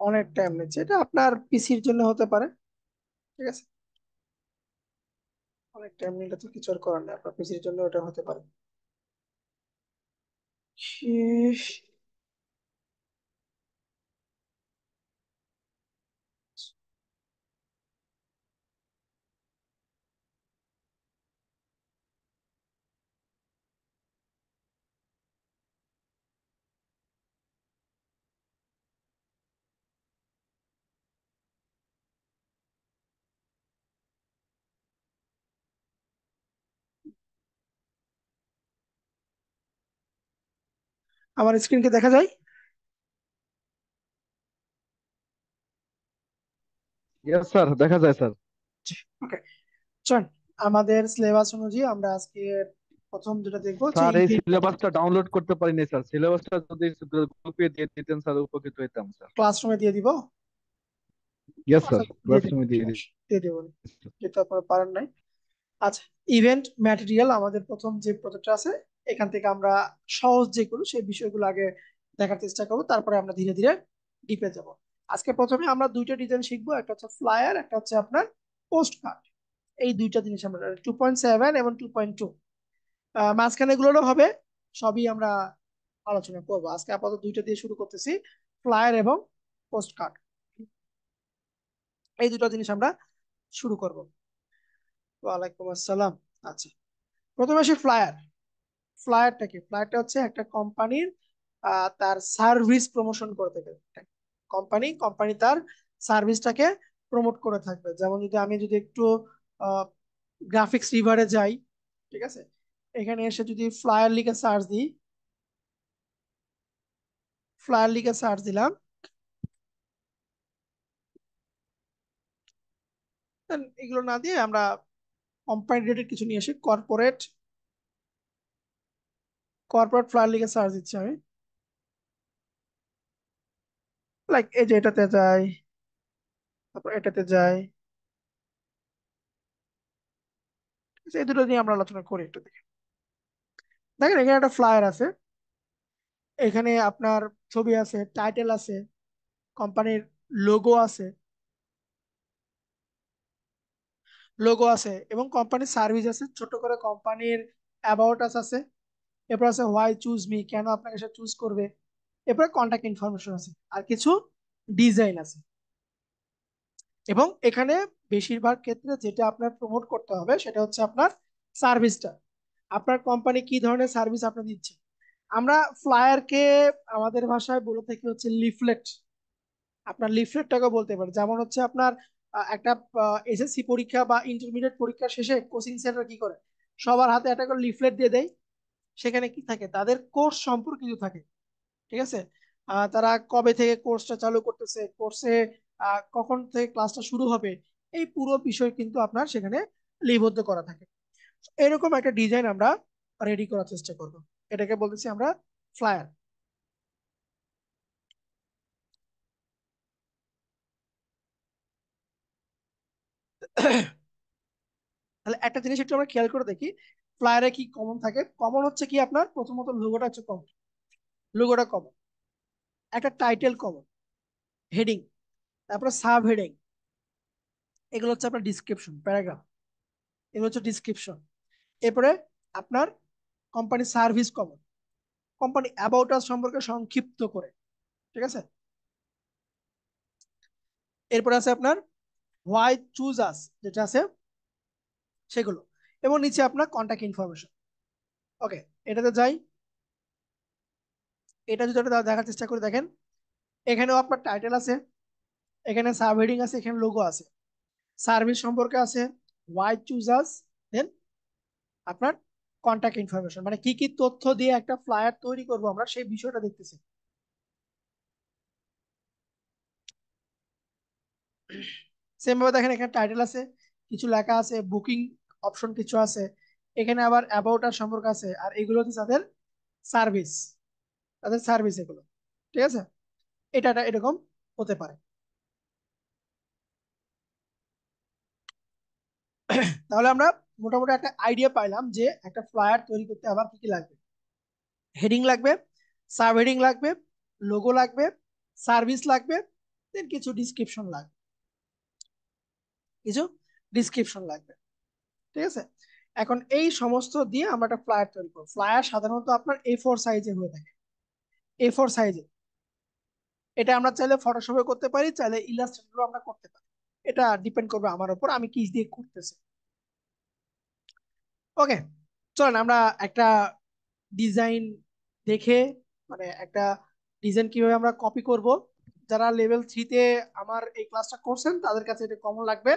অনেক টাইম নিচ্ছে, এটা আপনার পিসির জন্য হতে পারে। ঠিক আছে, অনেক টাইম নিলে তো কিছু আর করার নেই, আপনার পিসির জন্য ওটা হতে পারে। শেষ। আমার স্ক্রিনকে দেখা যায়? ইয়েস স্যার, দেখা যায় স্যার। ওকে, চল আমাদের সিলেবাস অনুযায়ী আমরা আজকে প্রথম যেটা দেখবো হচ্ছে স্যার এই ইভেন্ট। সিলেবাসটা ডাউনলোড করতে পারিনি স্যার, সিলেবাসটা যদি গ্রুপে দিয়ে দিতেন স্যার উপকৃত হইতাম স্যার। ক্লাসরুমে দিয়ে দিব। ইয়েস আচ্ছা, স্যার, দিয়ে দিব, ক্লাসরুমে দিয়ে দিন। সমস্যা দিয়ে দেবো, যেহেতু আপনারা পারেন নাই। আচ্ছা, ইভেন্ট ম্যাটেরিয়াল আমাদের প্রথম যে প্রজেক্টটা আছে, এখান থেকে আমরা সহজ যেগুলো সেই বিষয়গুলো আগে দেখার চেষ্টা করবো, তারপরে আমরা ধীরে ধীরে ডিপে যাব। আজকে প্রথমে আমরা দুইটা ডিজাইন শিখবো, একটা হচ্ছে ফ্লায়ার, একটা হচ্ছে আপনার পোস্ট কার্ড। এই দুইটা জিনিস আমরা 2.7 এবং 2.2, মাঝখানে এগুলোরও হবে, সবই আমরা আলোচনা করবো। আজকে আপাতত দুইটা দিয়ে শুরু করতেছি, ফ্লায়ার এবং পোস্ট কার্ড। এই দুটো জিনিস আমরা শুরু করব। ওয়ালাইকুম আসসালাম। আচ্ছা, প্রথমে আসি ফ্লায়ার। ফ্লায়ারটা কি? ফ্লায়ারটা হচ্ছে একটা কোম্পানির তার সার্ভিস প্রমোশন করতে গেলে, কোম্পানি তার সার্ভিসটাকে প্রমোট করে থাকবে। যেমন যদি আমি যদি একটু গ্রাফিক্স রিভারে যাই, ঠিক আছে, এখানে এসে যদি ফ্লায়ার লিখে সার্চ দিই, ফ্লায়ার লিখে সার্চ দিলাম, then এগুলো না দিয়ে আমরা কোম্পানি রিলেটেড কিছু নিয়ে আসি। কর্পোরেট ফ্লায়ার লিখে সার্চ দিচ্ছি আমি, লাইক এই যে এটাতে যাই, তারপর এটাতে যাই। এই দুটো নিয়ে আমরা আলোচনা করি একটু। দেখি, দেখেন এখানে একটা ফ্লায়ার আছে, এখানে আপনার ছবি আছে, টাইটেল আছে, কোম্পানির লোগো আছে, এবং কোম্পানির সার্ভিস আছে, ছোট করে কোম্পানির অ্যাবাউট আস আছে। এরপর আছে হোয়াই চুজ মি, কেন আপনাকে সে চুজ করবে। এরপরে কন্ট্যাক্ট ইনফরমেশন আছে, আর কিছু ডিজাইন আছে। এবং এখানে বেশিরভাগ ক্ষেত্রে যেটা আপনার প্রমোট করতে হবে সেটা হচ্ছে আপনার সার্ভিসটা, আপনার কোম্পানি কি ধরনের সার্ভিস আপনার দিচ্ছে। আমরা ফ্লায়ারকে আমাদের ভাষায় বলে থাকি হচ্ছে লিফলেট। আপনার লিফলেটটাকে বলতে পারে, যেমন হচ্ছে আপনার একটা এসএসসি পরীক্ষা বা ইন্টারমিডিয়েট পরীক্ষা শেষে কোচিং সেন্টার কি করে, সবার হাতে একটা করে লিফলেট দিয়ে দেয়। সেখানে কি থাকে, তাদের কোর্স সম্পর্কিত থাকে। ঠিক আছে, তারা কবে থেকে কোর্সটা চালু করতেছে, কোর্সে কখন থেকে ক্লাসটা শুরু হবে, এই পুরো বিষয় কিন্তু আপনার সেখানে লিপিবদ্ধ করা থাকে। এরকম একটা ডিজাইন আমরা রেডি করার চেষ্টা করব, এটাকে বলতেছি আমরা ফ্লায়ার। তাহলে একটা জিনিস একটু আমরা খেয়াল করে দেখি, ফ্লায়ারে কি কমন থাকে। কমন হচ্ছে কি, আপনার প্রথমত লোগোটা হচ্ছে কমন, লোগোটা কমন, একটা টাইটেল কমন, হেডিং, তারপরে সাব হেডিং, এগুলো হচ্ছে আপনার ডিসক্রিপশন, প্যারাগ্রাফ, এগুলো হচ্ছে ডিসক্রিপশন। এরপরে আপনার company service common, company about us সম্পর্কে সংক্ষিপ্ত করে। ঠিক আছে, এরপরে আছে আপনার হোয়াই চুজ আস, যেটা আছে সেগুলো, এবং নিচে আপনার কন্ট্যাক্ট ইনফরমেশন। ওকে, এটাতে যাই, এটা যদি আমরা দেখার চেষ্টা করি, দেখেন এখানেও আপনার টাইটেল আছে, এখানে সাব হেডিং আছে, এখানে লোগো আছে, সার্ভিস সম্পর্কে আছে, হোয়াই চুজ আস, দেন আপনার কন্ট্যাক্ট ইনফরমেশন, মানে কি কি তথ্য দিয়ে একটা ফ্লায়ার তৈরি করব আমরা সেই বিষয়টা দেখতেছি। সেম ভাবে দেখেন এখানে টাইটেল আছে, কিছু লেখা আছে, বুকিং অপশন কিছু আছে, এখানে আবার অ্যাবাউট আর সম্পর্ক আছে, আর এগুলো হচ্ছে সার্ভিস তাদের সার্ভিস এগুলো। ঠিক আছে, এটা এরকম হতে পারে। তাহলে আমরা মোটামুটি একটা আইডিয়া পাইলাম যে একটা ফ্লায়ার তৈরি করতে আবার কি কি লাগবে। হেডিং লাগবে, সাব হেডিং লাগবে, লোগো লাগবে, সার্ভিস লাগবে, দেন কিছু ডিসক্রিপশন লাগবে, কিছু ডিসক্রিপশন লাগবে, ঠিক আছে। এখন এই সমস্ত দিয়ে আমরা একটা ফ্লায়ার তৈরি করবো। ফ্লায়ার সাধারণত আপনার A4 সাইজে হয়ে থাকে, A4 সাইজে। এটা আমরা চাইলে ফটোশপে করতে পারি, চাইলে ইলাস্ট্রেটরও আমরা করতে পারি। এটা ডিপেন্ড করবে আমার উপর, আমি কি দিয়ে করতেছি। ওকে, চলেন আমরা একটা ডিজাইন দেখে, মানে একটা ডিজাইন কিভাবে আমরা কপি করব, যারা লেভেল 3 তে আমার এই ক্লাসটা করছেন তাদের কাছে এটা কমন লাগবে।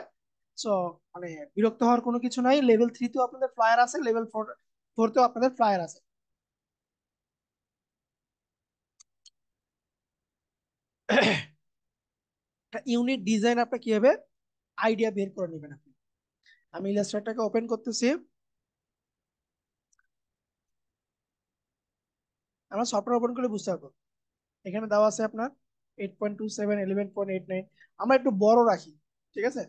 সো মানে বিরক্ত হওয়ার কোনো কিছু নাই, লেভেল 3 তেও আপনাদের ফ্লায়ার আছে, লেভেল 4 তেও আপনাদের ফ্লায়ার আছে। ইউনিক ডিজাইন আপনি কিভাবে আইডিয়া বের করে নেবেন আপনি। আমি ইলাস্ট্রেটরটাকে ওপেন করতেছি। আমরা সফটওয়্যার ওপেন করে বুঝতে পারবো। এখানে দেওয়া আছে আপনার 8.27, 11.89। আমরা একটু বড় রাখি, ঠিক আছে।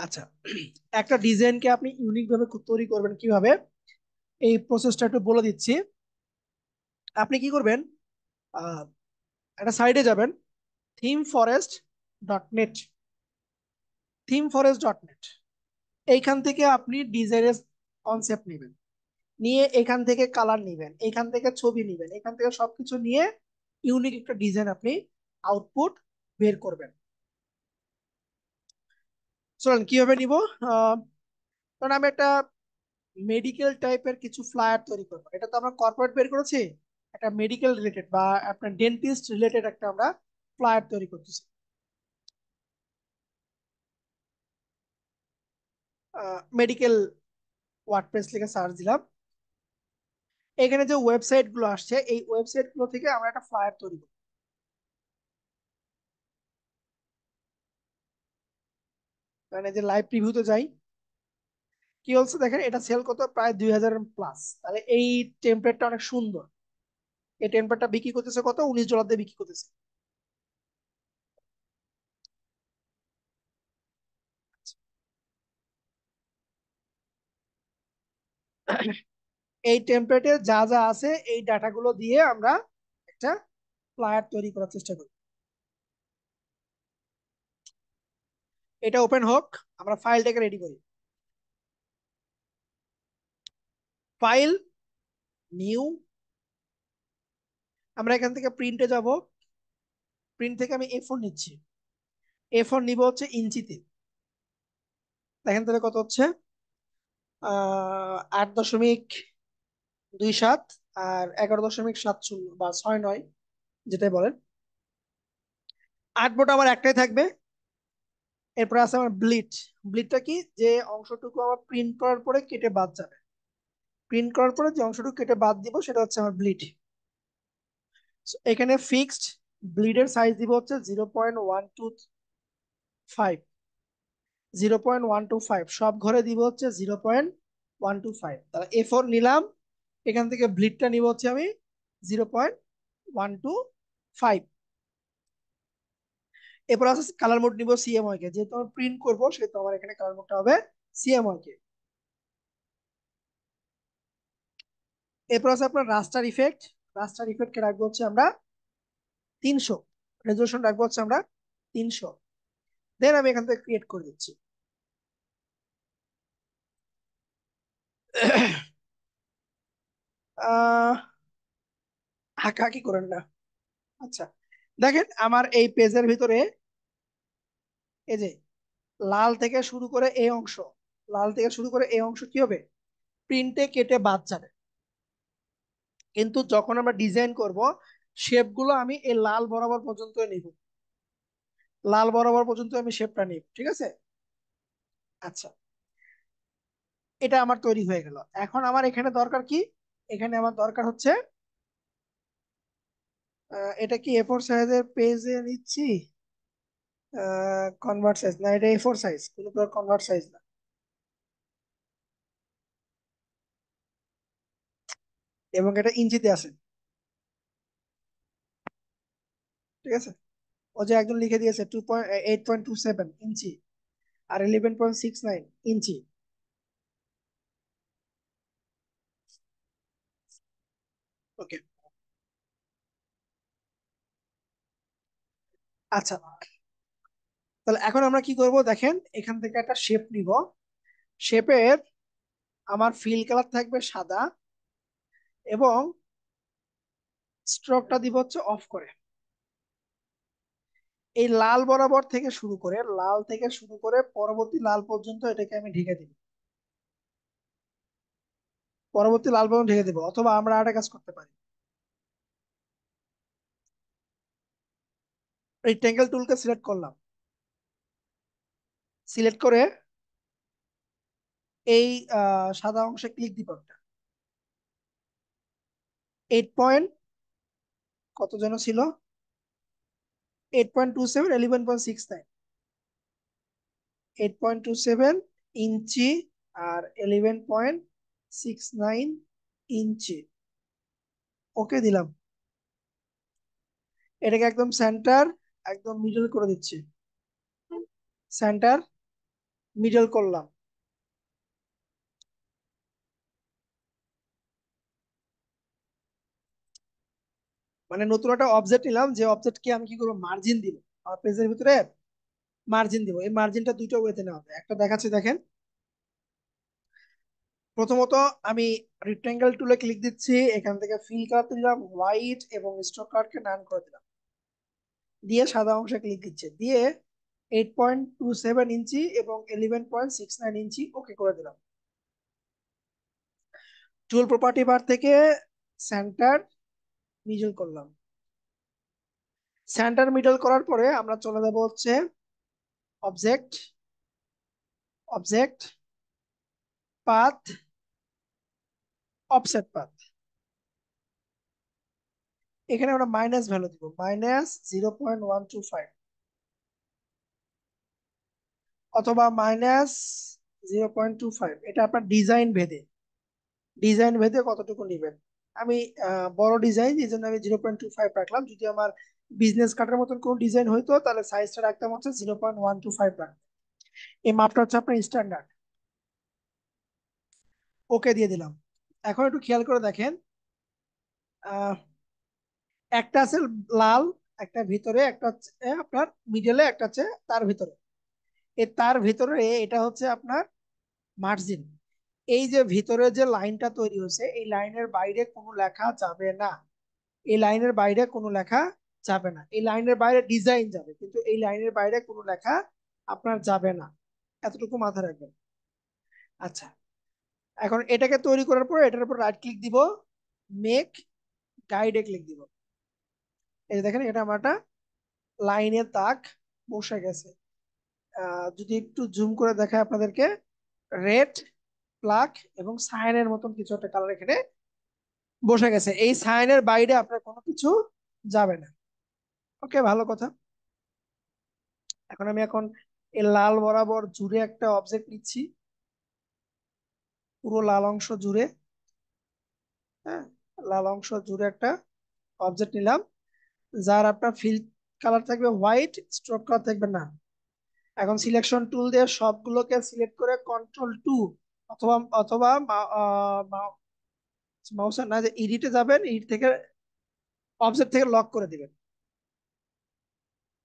আচ্ছা, একটা ডিজাইনকে আপনি ইউনিক ভাবে তৈরি করবেন কিভাবে, এই প্রসেসটা একটু বলে দিচ্ছি। আপনি কি করবেন, আহ, একটা সাইডে যাবেন, theme forest dot net, theme forest dot net. এইখান থেকে আপনি ডিজাইনের কনসেপ্ট নেবেন, নিয়ে এখান থেকে কালার নিবেন, এখান থেকে ছবি নিবেন, এখান থেকে সবকিছু নিয়ে ইউনিক একটা ডিজাইন আপনি আউটপুট বের করবেন। চলেন কিভাবে নিব। আহ, কারণ আমি একটা মেডিকেল টাইপের কিছু ফ্লায়ার তৈরি করবো, এটা তো আমরা কর্পোরেট বের করেছি, একটা মেডিকেল রিলেটেড বা আপনার ডেন্টিস্ট রিলেটেড একটা আমরা ফ্লায়ার তৈরি করতেছি। মেডিকেল ওয়ার্ডপ্রেস লিখে সার্চ দিলাম, এখানে যে ওয়েবসাইট গুলো আসছে এই ওয়েবসাইট গুলো থেকে আমরা একটা ফ্লায়ার তৈরি করবো। মানে যে লাইভ প্রিভিউতে যাই, কি বলছে দেখেন, এটা সেল কত, প্রায় 2000 প্লাস। তাহলে এই টেমপ্লেটটা অনেক সুন্দর। এই টেমপ্লেটটা বিক্রি করতেছে কত, $19 দিয়ে বিক্রি করতেছে। এই টেমপ্লেটে যা যা আছে এই ডাটাগুলো দিয়ে আমরা একটা ফ্লায়ার তৈরি করার চেষ্টা করি। এটা ওপেন হোক, আমরা ফাইলটাকে রেডি করি। ফাইল, নিউ, আমরা এখান থেকে প্রিন্টে যাব। প্রিন্ট থেকে আমি A4 নিচ্ছি, A4 নিব হচ্ছে ইঞ্চিতে। দেখেন তাহলে কত হচ্ছে, 8.27 আর 11.70 বা 6.9, যেটাই বলেন। আর্টবোর্ড আমার একটাই থাকবে। এরপর আছে আমার ব্লিড। ব্লিডটা কি, যে অংশটুকু আমার প্রিন্ট করার পরে কেটে বাদ যাবে, প্রিন্ট করার পরে যে অংশটুকু কেটে বাদ দিব সেটা হচ্ছে আমার ব্লিড। এখানে ফিক্সড ব্লিডের সাইজ দিব হচ্ছে 0.125, 0.125, সব ঘরে দিব হচ্ছে 0.125। তাহলে A4 নিলাম, এখান থেকে ব্লিডটা নিব হচ্ছে আমি 0.125। এরপর আছে কালার মোড নিব CMYK কে, যেহেতু আমি প্রিন্ট করবো সেহেতু আমার এখানে কালার মোডটা হবে CMYK কে। এরপর আছে আপনার রাস্টার ইফেক্ট। রাস্টার ইফেক্ট কে রাখবো হচ্ছে আমরা 300, রেজলিউশন রাখবো হচ্ছে আমরা 300। দেন আমি এখান থেকে ক্রিয়েট করে দিচ্ছি। আহ হাঁকাহাঁকি করেন না। আচ্ছা, দেখেন আমার এই পেজের ভিতরে এই যে লাল থেকে শুরু করে এই অংশ, লাল থেকে শুরু করে এই অংশ কি হবে, প্রিন্টে কেটে বাদ যাবে। কিন্তু যখন আমরা ডিজাইন করব, শেপ গুলো আমি এই লাল বরাবর পর্যন্ত নিব, লাল বরাবর পর্যন্ত আমি শেপটা নিব, ঠিক আছে। আচ্ছা, এটা আমার তৈরি হয়ে গেল। এখন আমার এখানে দরকার কি, এখানে আমার দরকার হচ্ছে এটা কি A4 সাইজের পেজে নিচ্ছি, কনভার্ট সাইজ না, এটা A4 সাইজ, কোনো প্রকার কনভার্ট সাইজ না, এবং এটা ইঞ্চিতে আছে, ঠিক আছে। ও যে একজন লিখে দিয়েছে 8.27 ইঞ্চি আর 11.69 ইঞ্চি। ওকে, আচ্ছা, তাহলে এখন আমরা কি করব দেখেন, এখান থেকে একটা শেপ নিব। শেপের আমার ফিল কালার থাকবে সাদা, এবং স্ট্রোকটা দিব হচ্ছে অফ করে। এই লাল বরাবর থেকে শুরু করে, লাল থেকে শুরু করে পরবর্তী লাল পর্যন্ত এটাকে আমি ঢেকে দিব। পরবর্তী লাল পর্যন্ত ঢেকে দিব, অথবা আমরা আরেকটা কাজ করতে পারি। রেক্টেঙ্গেল টুলকে সিলেক্ট করলাম, সিলেক্ট করে এই সাদা অংশে ক্লিক দিব একটা। 8 পয়েন্ট কত যেন ছিল, 8.27, 11.69, 8.27 ইঞ্চি আর 11.69 ইঞ্চি। ওকে দিলাম। এটাকে একদম সেন্টার, একদম মিডল করে দিচ্ছি। সেন্টার, মিডল করলাম। মানে নতুন একটা অবজেক্ট নিলাম, যে অবজেক্টকে আমি কি করবো, মার্জিন দিব। আমার পেজের ভিতরে মার্জিন দিব। এই মার্জিনটা দুইটা ওয়েতে নেওয়া হবে, একটা দেখাচ্ছি দেখেন। প্রথমত আমি রেক্টেঙ্গেল টুলে ক্লিক দিচ্ছি, এখান থেকে ফিল কালার দিলাম হোয়াইট, এবং স্ট্রোক কালারকে নান করে দিলাম, দিয়ে সাদা অংশে ক্লিক দিচ্ছে, দিয়ে 8.27 ইঞ্চি এবং 11.69 ইঞ্চি ওকে করে দিলাম। টুল প্রপার্টি বার থেকে সেন্টার মিডল করলাম। সেন্টার মিডল করার পরে আমরা চলে যাব হচ্ছে object, object path, offset path. এখানে আমরা মাইনাস ভ্যালু দিব, -0.125, অথবা -0.25। এটা আপনার ডিজাইন ভেদে, ডিজাইন ভেদে কতটুকু নেবেন। আমি বড় ডিজাইন, এই জন্য আমি 0.25 রাখলাম। যদি আমার বিজনেস কার্ডের মতন কোন ডিজাইন হইতো, তাহলে সাইজটা রাখতাম হচ্ছে 0.125 রাখতাম। এই মাপটা হচ্ছে আপনার স্ট্যান্ডার্ড। ওকে দিয়ে দিলাম। এখন একটু খেয়াল করে দেখেন, আহ, একটা আছে লাল, একটা ভিতরে, একটা হচ্ছে আপনার মিডলে, একটা হচ্ছে তার ভিতরে। এই তার ভিতরে এটা হচ্ছে আপনার মার্জিন। এই যে ভিতরে যে লাইনটা তৈরি হয়েছে, এই লাইনের বাইরে কোনো লেখা যাবে না। এই লাইনের বাইরে কোনো লেখা যাবে না। এই লাইনের বাইরে ডিজাইন যাবে, কিন্তু এই লাইনের বাইরে কোনো লেখা আপনার যাবে না। এতটুকু মাথায় রাখবেন। আচ্ছা, এখন এটাকে তৈরি করার পর এটার উপর রাইট ক্লিক দিব, মেক গাইডে ক্লিক দিব। এই যে দেখেন, এটা আমার একটা লাইনের দাগ বসে গেছে। যদি একটু জুম করে দেখায় আপনাদেরকে, রেড, ব্ল্যাক এবং সায়ানের মতন কিছু একটা কালার এখানে বসে গেছে। এই সায়ানের বাইরে আপনার কোনো কিছু যাবে না। ওকে, ভালো কথা। এখন এই লাল বরাবর জুড়ে একটা অবজেক্ট নিচ্ছি, পুরো লাল অংশ জুড়ে। হ্যাঁ, লাল অংশ জুড়ে একটা অবজেক্ট নিলাম, যার আপনার ফিল কালার থাকবে হোয়াইট, স্ট্রোক কালার থাকবে না। এখন সিলেকশন টুল দিয়ে সবগুলোকে সিলেক্ট করে কন্ট্রোল 2, অথবা অথবা মাউসের না, যে এডিটে যাবেন, এডিট থেকে অবজেক্ট থেকে লক করে দিবেন।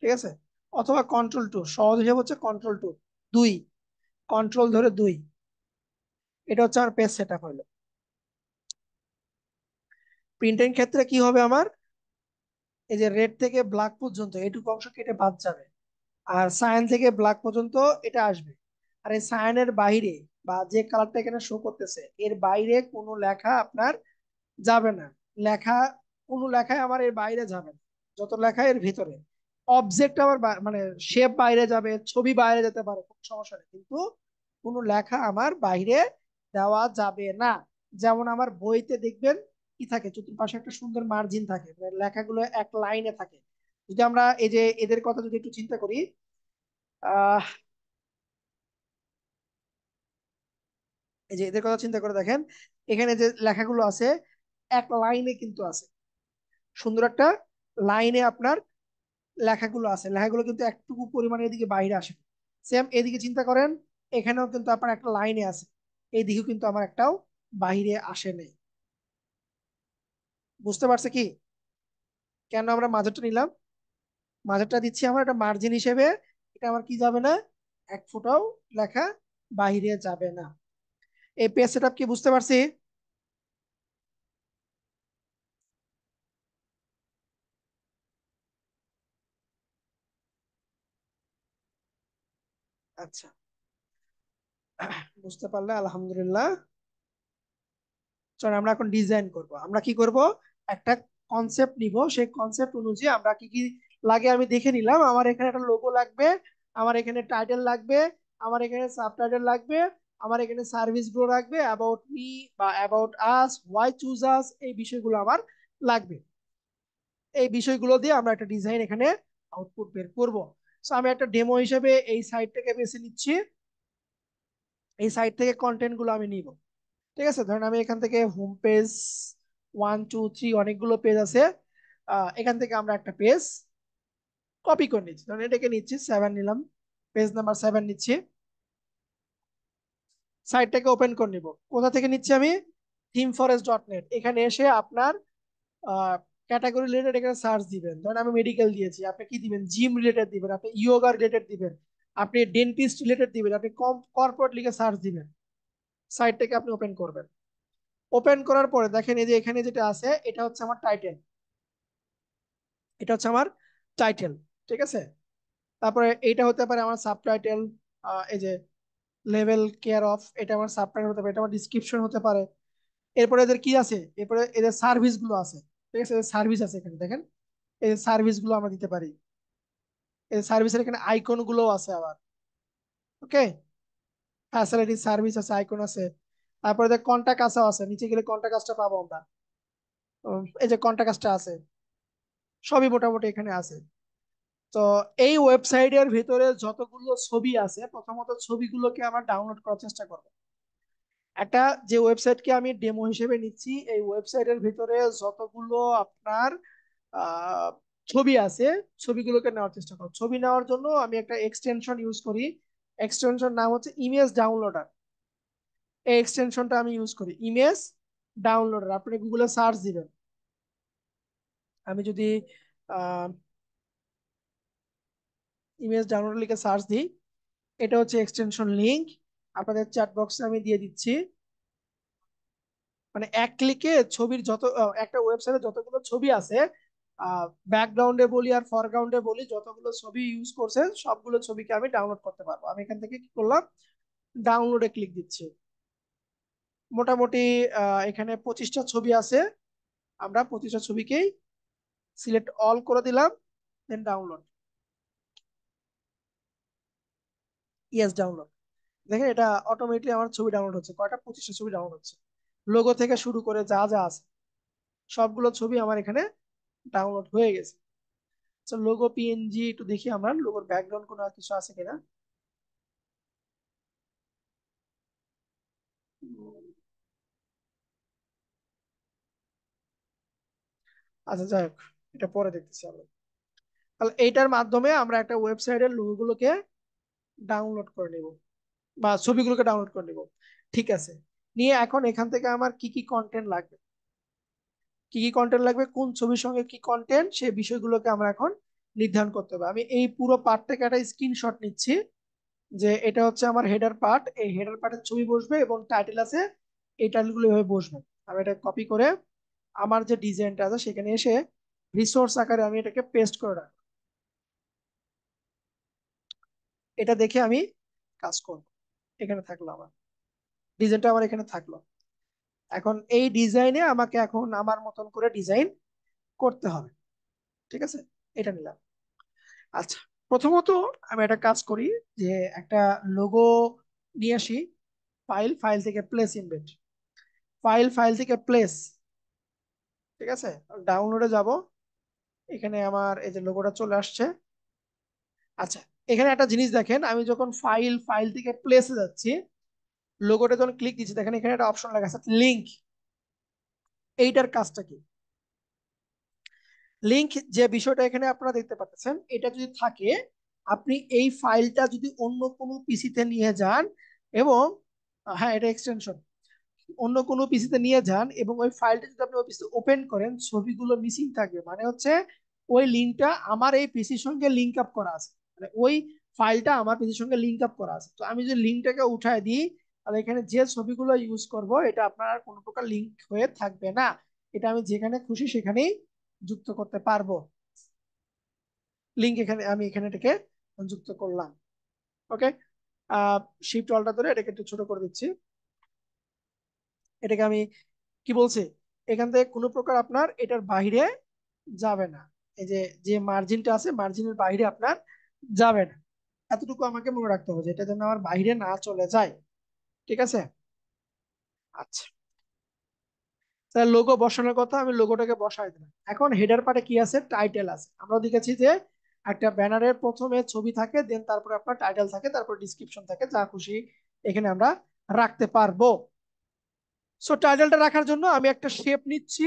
ঠিক আছে, অথবা কন্ট্রোল 2, সহজ হিসাব হচ্ছে কন্ট্রোল 2, 2, কন্ট্রোল ধরে 2। এটা হচ্ছে আমার পেজ সেট আপ হলো। প্রিন্টের ক্ষেত্রে কি হবে আমার, এই যে রেড থেকে ব্ল্যাক পর্যন্ত এইটুকু অংশ কেটে বাদ যাবে, আর সায়ান থেকে ব্ল্যাক পর্যন্ত এটা আসবে। আর এই সায়ানের বাইরে, বা যে কালারটা এখানে শো করতেছে, এর বাইরে কোনো লেখা আপনার যাবে না। লেখা, কোনো লেখায় আমার এর বাইরে যাবে না। যত লেখা এর ভিতরে। অবজেক্ট আমার মানে শেপ বাইরে যাবে, ছবি বাইরে যেতে পারে, কোনো সমস্যা নেই, কিন্তু কোনো লেখা আমার বাইরে দেওয়া যাবে না। যেমন আমার বইতে দেখবেন কি থাকে, চতুর্পাশে একটা সুন্দর মার্জিন থাকে, মানে লেখাগুলো এক লাইনে থাকে। যদি আমরা এই যে এদের কথা যদি একটু চিন্তা করি, আহ এই যে এদের কথা চিন্তা করে দেখেন, এখানে যে লেখাগুলো আছে এক লাইনে কিন্তু আছে, সুন্দর একটা লাইনে আপনার লেখাগুলো আছে। লেখাগুলো কিন্তু একটুকু পরিমাণে এদিকে বাইরে আসে। সেম এদিকে চিন্তা করেন, এখানেও কিন্তু আপনার একটা লাইনে আছে, এইদিকেও কিন্তু আমার একটাও বাইরে আসে নেই। বুঝতে পারছে কি কেন আমরা মাঝেরটা নিলাম? মাঝেরটা দিচ্ছি আমার একটা মার্জিন হিসেবে। এটা আমার কি যাবে না, এক ফুটাও লেখা বাইরে যাবে না। এই পেজ সেটআপ কি বুঝতে পারছি? আচ্ছা, বুঝতে পারলে আলহামদুলিল্লাহ। চলো আমরা এখন ডিজাইন করব। আমরা কি করব, একটা কনসেপ্ট নিব, সেই কনসেপ্ট অনুযায়ী আমরা কি কি লাগে আমি দেখে নিলাম। আমার এখানে একটা লোগো লাগবে, আমার এখানে টাইটেল লাগবে, আমার এখানে সাবটাইটেল লাগবে, আমার এখানে সার্ভিস গুলো লাগবে, অ্যাবাউট মি বা অ্যাবাউট আস, হোয়াই চুজ আস, এই বিষয়গুলো আমার লাগবে। এই বিষয়গুলো দিয়ে আমরা একটা ডিজাইন এখানে আউটপুট বের করব। সো আমি একটা ডেমো হিসেবে এই সাইটটাকে বেছে নিচ্ছি। এই সাইট থেকে কন্টেন্ট গুলো আমি নিব। ঠিক আছে, ধরেন আমি এখান থেকে হোম পেজ 1 2 3 অনেকগুলো পেজ আছে। এখান থেকে আমরা একটা পেজ কপি করে নিচ্ছি, ধরেন এটাকে নিচ্ছি 7 নিলাম, পেজ নাম্বার 7 নিচ্ছি। সাইটটাকে ওপেন করে নিব। কোথা থেকে নিচ্ছি আমি, থিমফরেস্ট.নেট। এখানে এসে আপনার ক্যাটাগরি রিলেটেড এখানে সার্চ দিবেন। ধরেন আমি মেডিকেল দিয়েছি, আপনি কি দিবেন, জিম রিলেটেড দিবেন, আপনি ইয়োগা রিলেটেড দিবেন, আপনি ডেন্টিস্ট রিলেটেড দিবেন, আপনি কর্পোরেট লিখে সার্চ দিবেন। সাইটটাকে আপনি ওপেন করবেন। ওপেন করার পরে দেখেন এই যে এখানে যেটা আছে এটা হচ্ছে আমার টাইটেল, এটা হচ্ছে আমার টাইটেল। ঠিক আছে, তারপরে এইটা হতে পারে আমার সাবটাইটেল। এই যে লেভেল কেয়ার অফ, এটা আমার সাবটাইটেল হতে পারে, এটা আমার ডিসক্রিপশন হতে পারে। এরপরে এদের কি আছে, এরপরে এদের সার্ভিস গুলো আছে। ঠিক আছে, সার্ভিস আছে এখানে দেখেন, এই সার্ভিস গুলো আমরা দিতে পারি। এই সার্ভিসের এখানে আইকন গুলো আছে আবার। ওকে, ফ্যাসিলিটি সার্ভিস আছে, আইকন আছে। তারপরে যে কন্টাক্ট আছে, আছে নিচে গেলে কন্টাক্ট আসটা পাবো আমরা। এই যে কন্টাক্ট আসটা আছে, সবই মোটামুটি এখানে আছে। তো এই ওয়েবসাইটের ভিতরে যতগুলো ছবি আছে, প্রথমত ছবিগুলোকে আমরা ডাউনলোড করার চেষ্টা করব। একটা যে ওয়েবসাইটকে আমি ডেমো হিসেবে নিচ্ছি, এই ওয়েবসাইটের ভিতরে যতগুলো আপনার আহ, ছবি আছে, ছবিগুলোকে নেওয়ার চেষ্টা করব। ছবি নেওয়ার জন্য আমি একটা এক্সটেনশন ইউজ করি। এক্সটেনশন নাম হচ্ছে ইমেজ ডাউনলোডার। এই এক্সটেনশনটা আমি ইউজ করি, ইমেজ ডাউনলোডার। আপনি গুগলে সার্চ দিবেন। আমি যদি ইমেজ ডাউনলোড লিখে সার্চ দিই, এটা হচ্ছে এক্সটেনশন লিংক। আপনাদের চ্যাট বক্সে আমি দিয়ে দিচ্ছি। মানে এক ক্লিকে ছবির যত একটা ওয়েবসাইটে যতগুলো ছবি আছে, ব্যাকগ্রাউন্ডে বলি আর ফরগ্রাউন্ডে বলি, যতগুলো ছবি ইউজ করছে সবগুলো ছবিকে আমি ডাউনলোড করতে পারবো। আমি এখান থেকে কি করলাম, ডাউনলোডে ক্লিক দিচ্ছি। মোটামুটি এখানে 25টা ছবি আছে। আমরা 25টা ছবিকেই সিলেক্ট অল করে দিলাম, দেন ডাউনলোড। Yes, download. দেখেন এটা অটোমেটিকলি আমার ছবি ডাউনলোড হচ্ছে। কয়টা, 25টা ছবি ডাউনলোড হচ্ছে। লোগো থেকে শুরু করে যা যা আছে সবগুলো ছবি আমার এখানে ডাউনলোড হয়ে গেছে। আচ্ছা, লোগো পিএনজি একটু দেখি আমরা লোগোর ব্যাকগ্রাউন্ড কোনো কিছু আছে কিনা। উম, আচ্ছা যাই হোক, এটা পরে দেখতেছি আমরা। তাহলে এইটার মাধ্যমে আমরা একটা ওয়েবসাইটের লোগোগুলোকে ডাউনলোড করে নিব বা ছবিগুলোকে ডাউনলোড করে নিব। ঠিক আছে, নিয়ে এখন এখান থেকে আমার কি কি কন্টেন্ট লাগবে, কি কি কন্টেন্ট লাগবে, কোন ছবির সঙ্গে কি কন্টেন্ট, সেই বিষয়গুলোকে আমরা এখন নির্ধারণ করতে হবে। আমি এই পুরো পার্টটাকে একটা স্ক্রিনশট নিচ্ছি, যে এটা হচ্ছে আমার হেডার পার্ট। এই হেডার পার্টের ছবি বসবে এবং টাইটেল আছে, এই টাইটেল গুলো এভাবে বসবে। আমি এটা কপি করে আমার যে ডিজাইনটা আছে সেখানে এসে রিসোর্স আকারে আমি এটাকে পেস্ট করে রাখবো। এটা দেখে আমি কাজ করব। এখানে থাকলো আমার ডিজাইনটা, আমার এখানে থাকলো। এখন এই ডিজাইনে আমাকে এখন আমার মতন করে ডিজাইন করতে হবে। ঠিক আছে, এটা নিলাম। আচ্ছা, প্রথমত আমি একটা কাজ করি, যে একটা লোগো নিয়ে আসি। ফাইল, ফাইল থেকে প্লেস ইমবেড, ফাইল থেকে প্লেস। ঠিক আছে, ডাউনলোডে যাব। এখানে আমার এই যে লোগোটা চলে আসছে। আচ্ছা, এখানে একটা জিনিস দেখেন, আমি যখন ফাইল থেকে প্লেসে যাচ্ছি, লোগোটা যখন ক্লিক দিচ্ছি, দেখেন এখানে একটা অপশন লেখা আছে লিংক। এইটার কাজটা কি, লিংক যে বিষয়টা এখানে আপনারা দেখতে পাচ্ছেন, এটা যদি থাকে, আপনি এই ফাইলটা যদি অন্য কোনো পিসিতে নিয়ে যান এবং হ্যাঁ এটা এক্সটেনশন, অন্য কোনো পিসিতে নিয়ে যান এবং ওই ফাইলটা যদি আপনি ওই পিসিতে ওপেন করেন, ছবিগুলো মিসিং থাকবে। মানে হচ্ছে ওই লিঙ্কটা আমার এই পিসির সঙ্গে লিঙ্ক আপ করা আছে, মানে ওই ফাইলটা আমার পিসির সঙ্গে লিঙ্ক আপ করা আছে। তো আমি যদি লিঙ্কটাকে উঠায় দিই, তাহলে এখানে যে ছবিগুলো ইউজ করব এটা আপনার আর কোনো প্রকার লিঙ্ক হয়ে থাকবে না। এটা আমি যেখানে খুশি সেখানেই যুক্ত করতে পারবো। লিঙ্ক এখানে আমি এখানে এটাকে যুক্ত করলাম। ওকে, শিফট অল্টা ধরে এটাকে একটু ছোট করে দিচ্ছি। এটাকে আমি কি বলছি, এখান থেকে কোনো প্রকার আপনার এটার বাইরে যাবে না। এই যে যে মার্জিনটা আছে মার্জিনের বাইরে আপনার যাবে না, এতটুকু আমাকে মনে রাখতে হবে যে এটা যেন আমার বাইরে না চলে যায়। ঠিক আছে। আচ্ছা, তাহলে লোগো বসানোর কথা, আমি লোগোটাকে বসাই দিলাম। এখন হেডার পার্টে কি আছে, টাইটেল আছে। আমরা দেখেছি যে একটা ব্যানারের প্রথমে ছবি থাকে, দেন তারপরে আপনার টাইটেল থাকে, তারপর ডিসক্রিপশন থাকে, যা খুশি এখানে আমরা রাখতে পারবো। সো টাইটেলটা রাখার জন্য আমি একটা শেপ নিচ্ছি।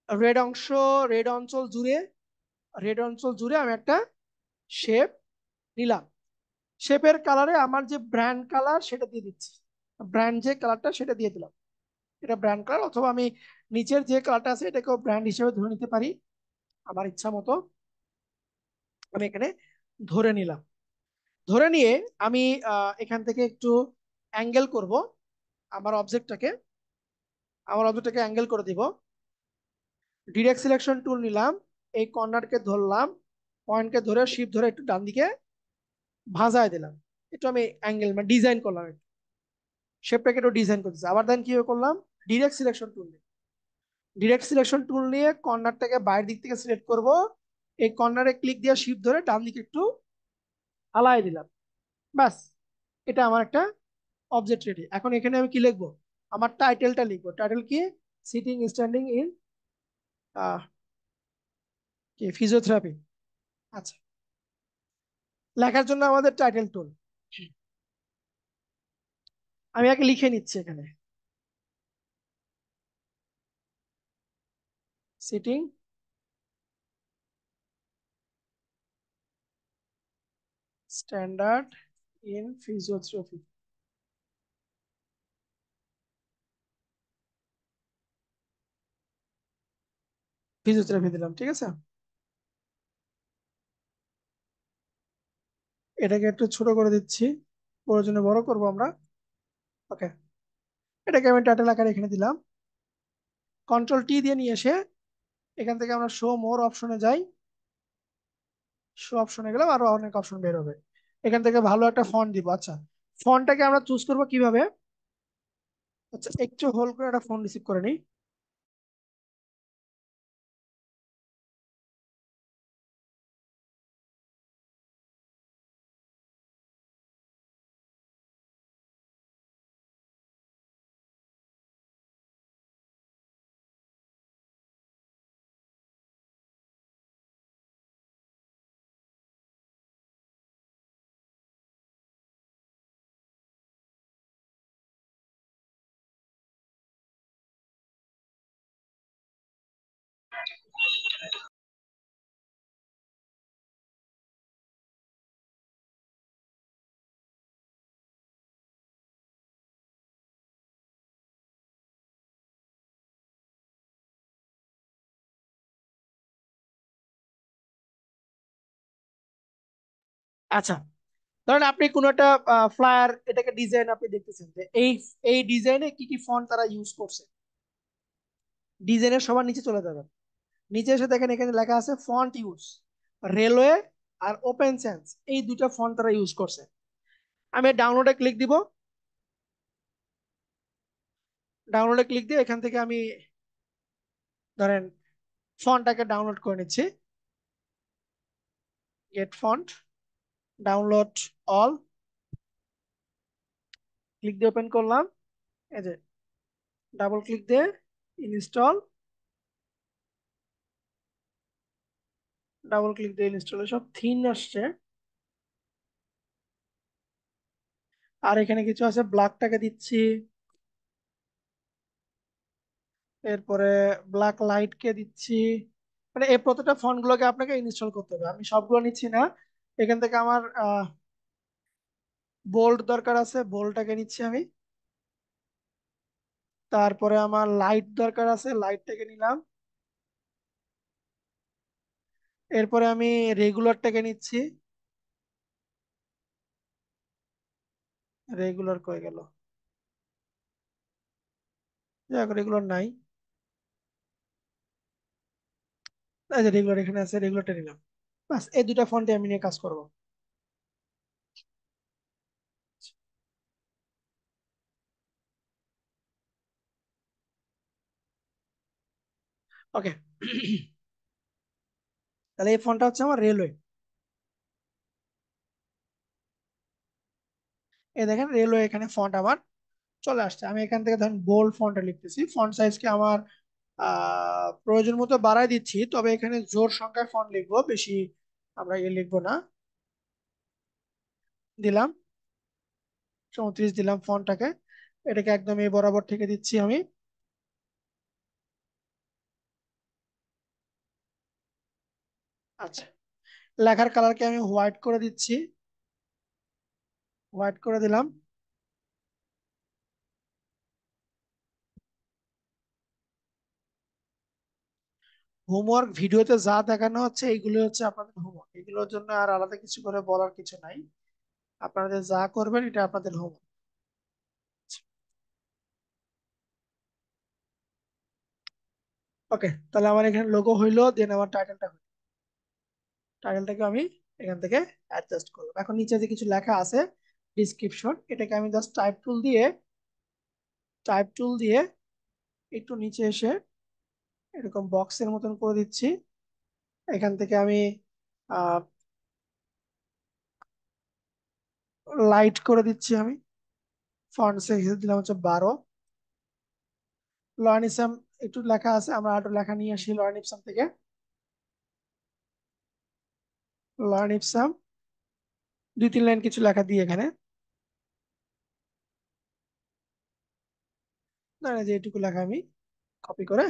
রেড অংশ, রেড অঞ্চল জুড়ে, রেড অঞ্চল জুড়ে আমি একটা শেপ নিলাম। শেপের কালারে আমার যে ব্র্যান্ড কালার সেটা দিয়ে দিচ্ছি। ব্র্যান্ড যে কালারটা সেটা দিয়ে দিলাম, এটা ব্র্যান্ড কালার। অথবা আমি নিচের যে কালারটা আছে এটাকেও ব্র্যান্ড হিসেবে ধরে নিতে পারি আমার ইচ্ছা মতো। আমি এখানে ধরে নিলাম। ধরে নিয়ে আমি এখান থেকে একটু অ্যাঙ্গেল করব আমার অবজেক্টটাকে। আমার অবজেক্টটাকে অ্যাঙ্গেল করে দিব। ডিরেক্ট সিলেকশন টুল নিলাম, এই কর্নারকে ধরলাম, পয়েন্টকে ধরে শিফট ধরে একটু ডান দিকে ভাঁজায় দিলাম। একটু আমি অ্যাঙ্গেল মানে ডিজাইন করলাম, একটু শেপটাকে একটু ডিজাইন করতেছি। আবার দেন কি করলাম, direct selection tool, direct selection tool নিয়ে কর্নারটাকে বাইরের দিক থেকে সিলেক্ট করব। এই কর্নারে ক্লিক দিয়ে শিফট ধরে ডান দিকে একটু আলাই দিলাম। বাস, এটা আমার একটা অবজেক্ট রেডি। এখন এখানে আমি কি লিখবো, আমার টাইটেলটা লিখবো। টাইটেল কি, সিটিং স্ট্যান্ডিং ইন কি ফিজিওথেরাপি। আচ্ছা, লেখার জন্য আমাদের টাইটেল টুল, আমি আগে লিখে নিচ্ছি এখানে। Sitting standard in physiotherapy, physiotherapy দিলাম। ঠিক আছে, এটাকে একটু ছোট করে দিচ্ছি, প্রয়োজনে বড় করব আমরা। ওকে, এটাকে আমি টাইটেল আকারে এখানে দিলাম। কন্ট্রোল টি দিয়ে নিয়ে এসে এখান থেকে আমরা শো মোর অপশনে যাই। শো অপশনে গেলাম, আরো অনেক অপশন বের হবে। এখান থেকে ভালো একটা ফন্ট দিব। আচ্ছা, ফন্টটাকে আমরা চুজ করবো কিভাবে, আচ্ছা একটু হোল্ড করে একটা ফোন রিসিভ করে নিই। আচ্ছা, ধরেন আপনি কোনো একটা ফ্লায়ার, এটাকে ডিজাইন আপনি দেখতেছেন যে এই এই ডিজাইনে কি কি ফন্ট তারা ইউজ করছে। ডিজাইনের সবার নিচে চলে যাবেন, নিচে এসে দেখেন এখানে লেখা আছে ফন্ট ইউজ, রেলওয়ে আর ওপেন সেন্স, এই দুটো ফন্ট তারা ইউজ করছে। আমি ডাউনলোডে ক্লিক দিব। ডাউনলোডে ক্লিক দিয়ে এখান থেকে আমি ধরেন ফন্টটাকে ডাউনলোড করে নিচ্ছি। Get font, download all, click দিয়ে ওপেন করলাম। এই যে ডাবল ক্লিক দিয়ে ইনস্টল, ডাবল ক্লিক দিয়ে ইনস্টল, সব থিন আসছে। আর এখানে কিছু আছে, ব্ল্যাকটাকে দিচ্ছি, এরপরে ব্ল্যাক লাইট কে দিচ্ছি। মানে এই প্রত্যেকটা ফন্ট গুলোকে আপনাকে ইনস্টল করতে হবে, আমি সবগুলো নিচ্ছি না। এখান থেকে আমার বোল্ড দরকার আছে, বোল্ডটাকে নিচ্ছি আমি। তারপরে আমার লাইট দরকার আছে, লাইটটাকে নিলাম। এরপরে আমি রেগুলারটাকে নিচ্ছি। রেগুলার কয়ে গেল, রেগুলার নাই। এই যে রেগুলার এখানে আছে, রেগুলারটা নিলাম। বাস এই দুটা ফন্টে আমি নিয়ে কাজ করব। ওকে। তাহলে এই ফন্টটা হচ্ছে আমার রেলওয়ে। এই দেখেন রেলওয়ে এখানে ফন্ট আমার চলে আসছে। আমি এখান থেকে ধরেন বোল্ড ফন্টে লিখতেছি, ফন্ট সাইজকে আমার প্রয়োজন মতো বাড়াই দিচ্ছি, তবে এখানে জোর সংখ্যায় ফন্ট লিখবো, বেশি আমরা লিখবো না। দিলাম 34 দিলাম ফন্টটাকে। এটাকে একদম এই বরাবর থেকে দিচ্ছি আমি। আচ্ছা, লেখার কালারকে আমি হোয়াইট করে দিচ্ছি। হোয়াইট করে দিলাম। হোমওয়ার্ক ভিডিওতে যা দেখানো হচ্ছে এইগুলো হচ্ছে আপনাদের হোমওয়ার্ক, এগুলোর জন্য আর আলাদা কিছু করে বলার কিছু নাই। আপনাদের যা করবেন এটা আপনাদের হোমওয়ার্ক। ওকে, তাহলে আমার এখানে লোগো হইলো, দেন আমার টাইটেলটাকে আমি এখান থেকে অ্যাডজাস্ট করবো। এখন নিচে যে কিছু লেখা আছে ডিসক্রিপশন, এটাকে আমি জাস্ট টাইপ টুল দিয়ে একটু নিচে এসে এরকম বক্সের মতন করে দিচ্ছি। এখান থেকে আমি লাইট করে দিচ্ছি আমি। ফন্ট সাইজ দিলাম হচ্ছে 12। লরেন ইসলাম একটু লেখা আছে, আমরা আরো লেখা নিয়ে আসি লরেন ইপসাম থেকে। লরেন ইপসাম 2-3 লাইন কিছু লেখা দিয়ে এখানে ধরেন যে এইটুকু লেখা আমি কপি করে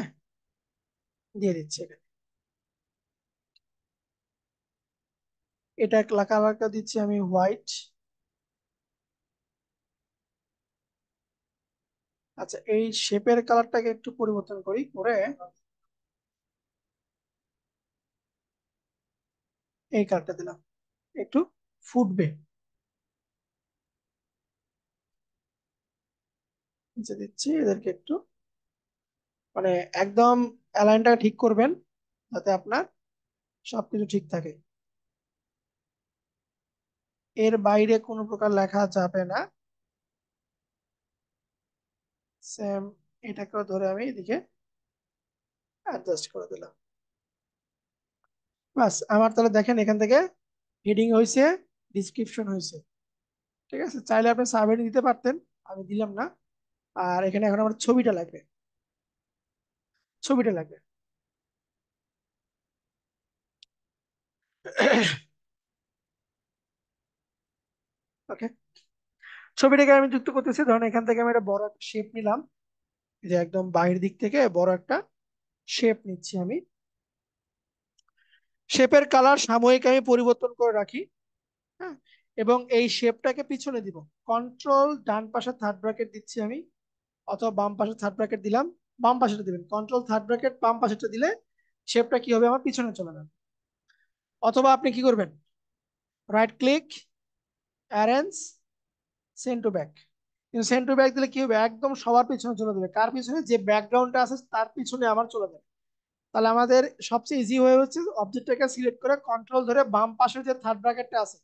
দিয়ে দিচ্ছি এখানে। এটা কালারটা দিচ্ছি আমি হোয়াইট। আচ্ছা, এই শেপের কালারটাকে একটু পরিবর্তন করি, করে এই কালারটা দিলাম, একটু ফুটবে। নিচে দিচ্ছি এদেরকে একটু, মানে একদম অ্যালাইনটা ঠিক করবেন যাতে আপনার সবকিছু ঠিক থাকে। এর বাইরে কোনো প্রকার লেখা যাবে না। সেম, এটাকেও ধরে আমি এদিকে অ্যাডজাস্ট করে দিলাম। বাস আমার তাহলে দেখেন এখান থেকে হেডিং হয়েছে, ডিসক্রিপশন হয়েছে। ঠিক আছে, চাইলে আপনি সাবহেডিং দিতে পারতেন, আমি দিলাম না। আর এখানে এখন আমার ছবিটা লাগবে। ছবিটা লাগবে। ওকে, ছবিটাকে আমি যুক্ত করতেছি। ধরেন এখান থেকে আমি একটা বড় একটা শেপ নিলাম, যে একদম বাহির দিক থেকে বড় একটা শেপ নিচ্ছি আমি। শেপের কালার সাময়িক আমি পরিবর্তন করে রাখি। হ্যাঁ, এবং এই শেপটাকে পিছনে দিব। কন্ট্রোল ডান পাশে থার্ড ব্র্যাকেট দিচ্ছি আমি, অথবা বাম পাশে থার্ড ব্র্যাকেট দিলাম। বাম পাশেটা দিবেন, কন্ট্রোল থার্ড ব্র্যাকেট বাম পাশেটা দিলে শেপটা কি হবে, আমার পিছনে চলে যাবে। অথবা আপনি কি করবেন, right click, arrange, send to back. কিন্তু সেন্ড টু ব্যাক দিলে কি হবে, একদম সবার পিছনে চলে যাবে। কার পিছনে, যে ব্যাকগ্রাউন্ডটা আছে তার পিছনে আমার চলে যাবে। তাহলে আমাদের সবচেয়ে ইজি হয়ে হচ্ছে অবজেক্টটাকে সিলেক্ট করে কন্ট্রোল ধরে বাম পাশে যে থার্ড ব্র্যাকেটটা আছে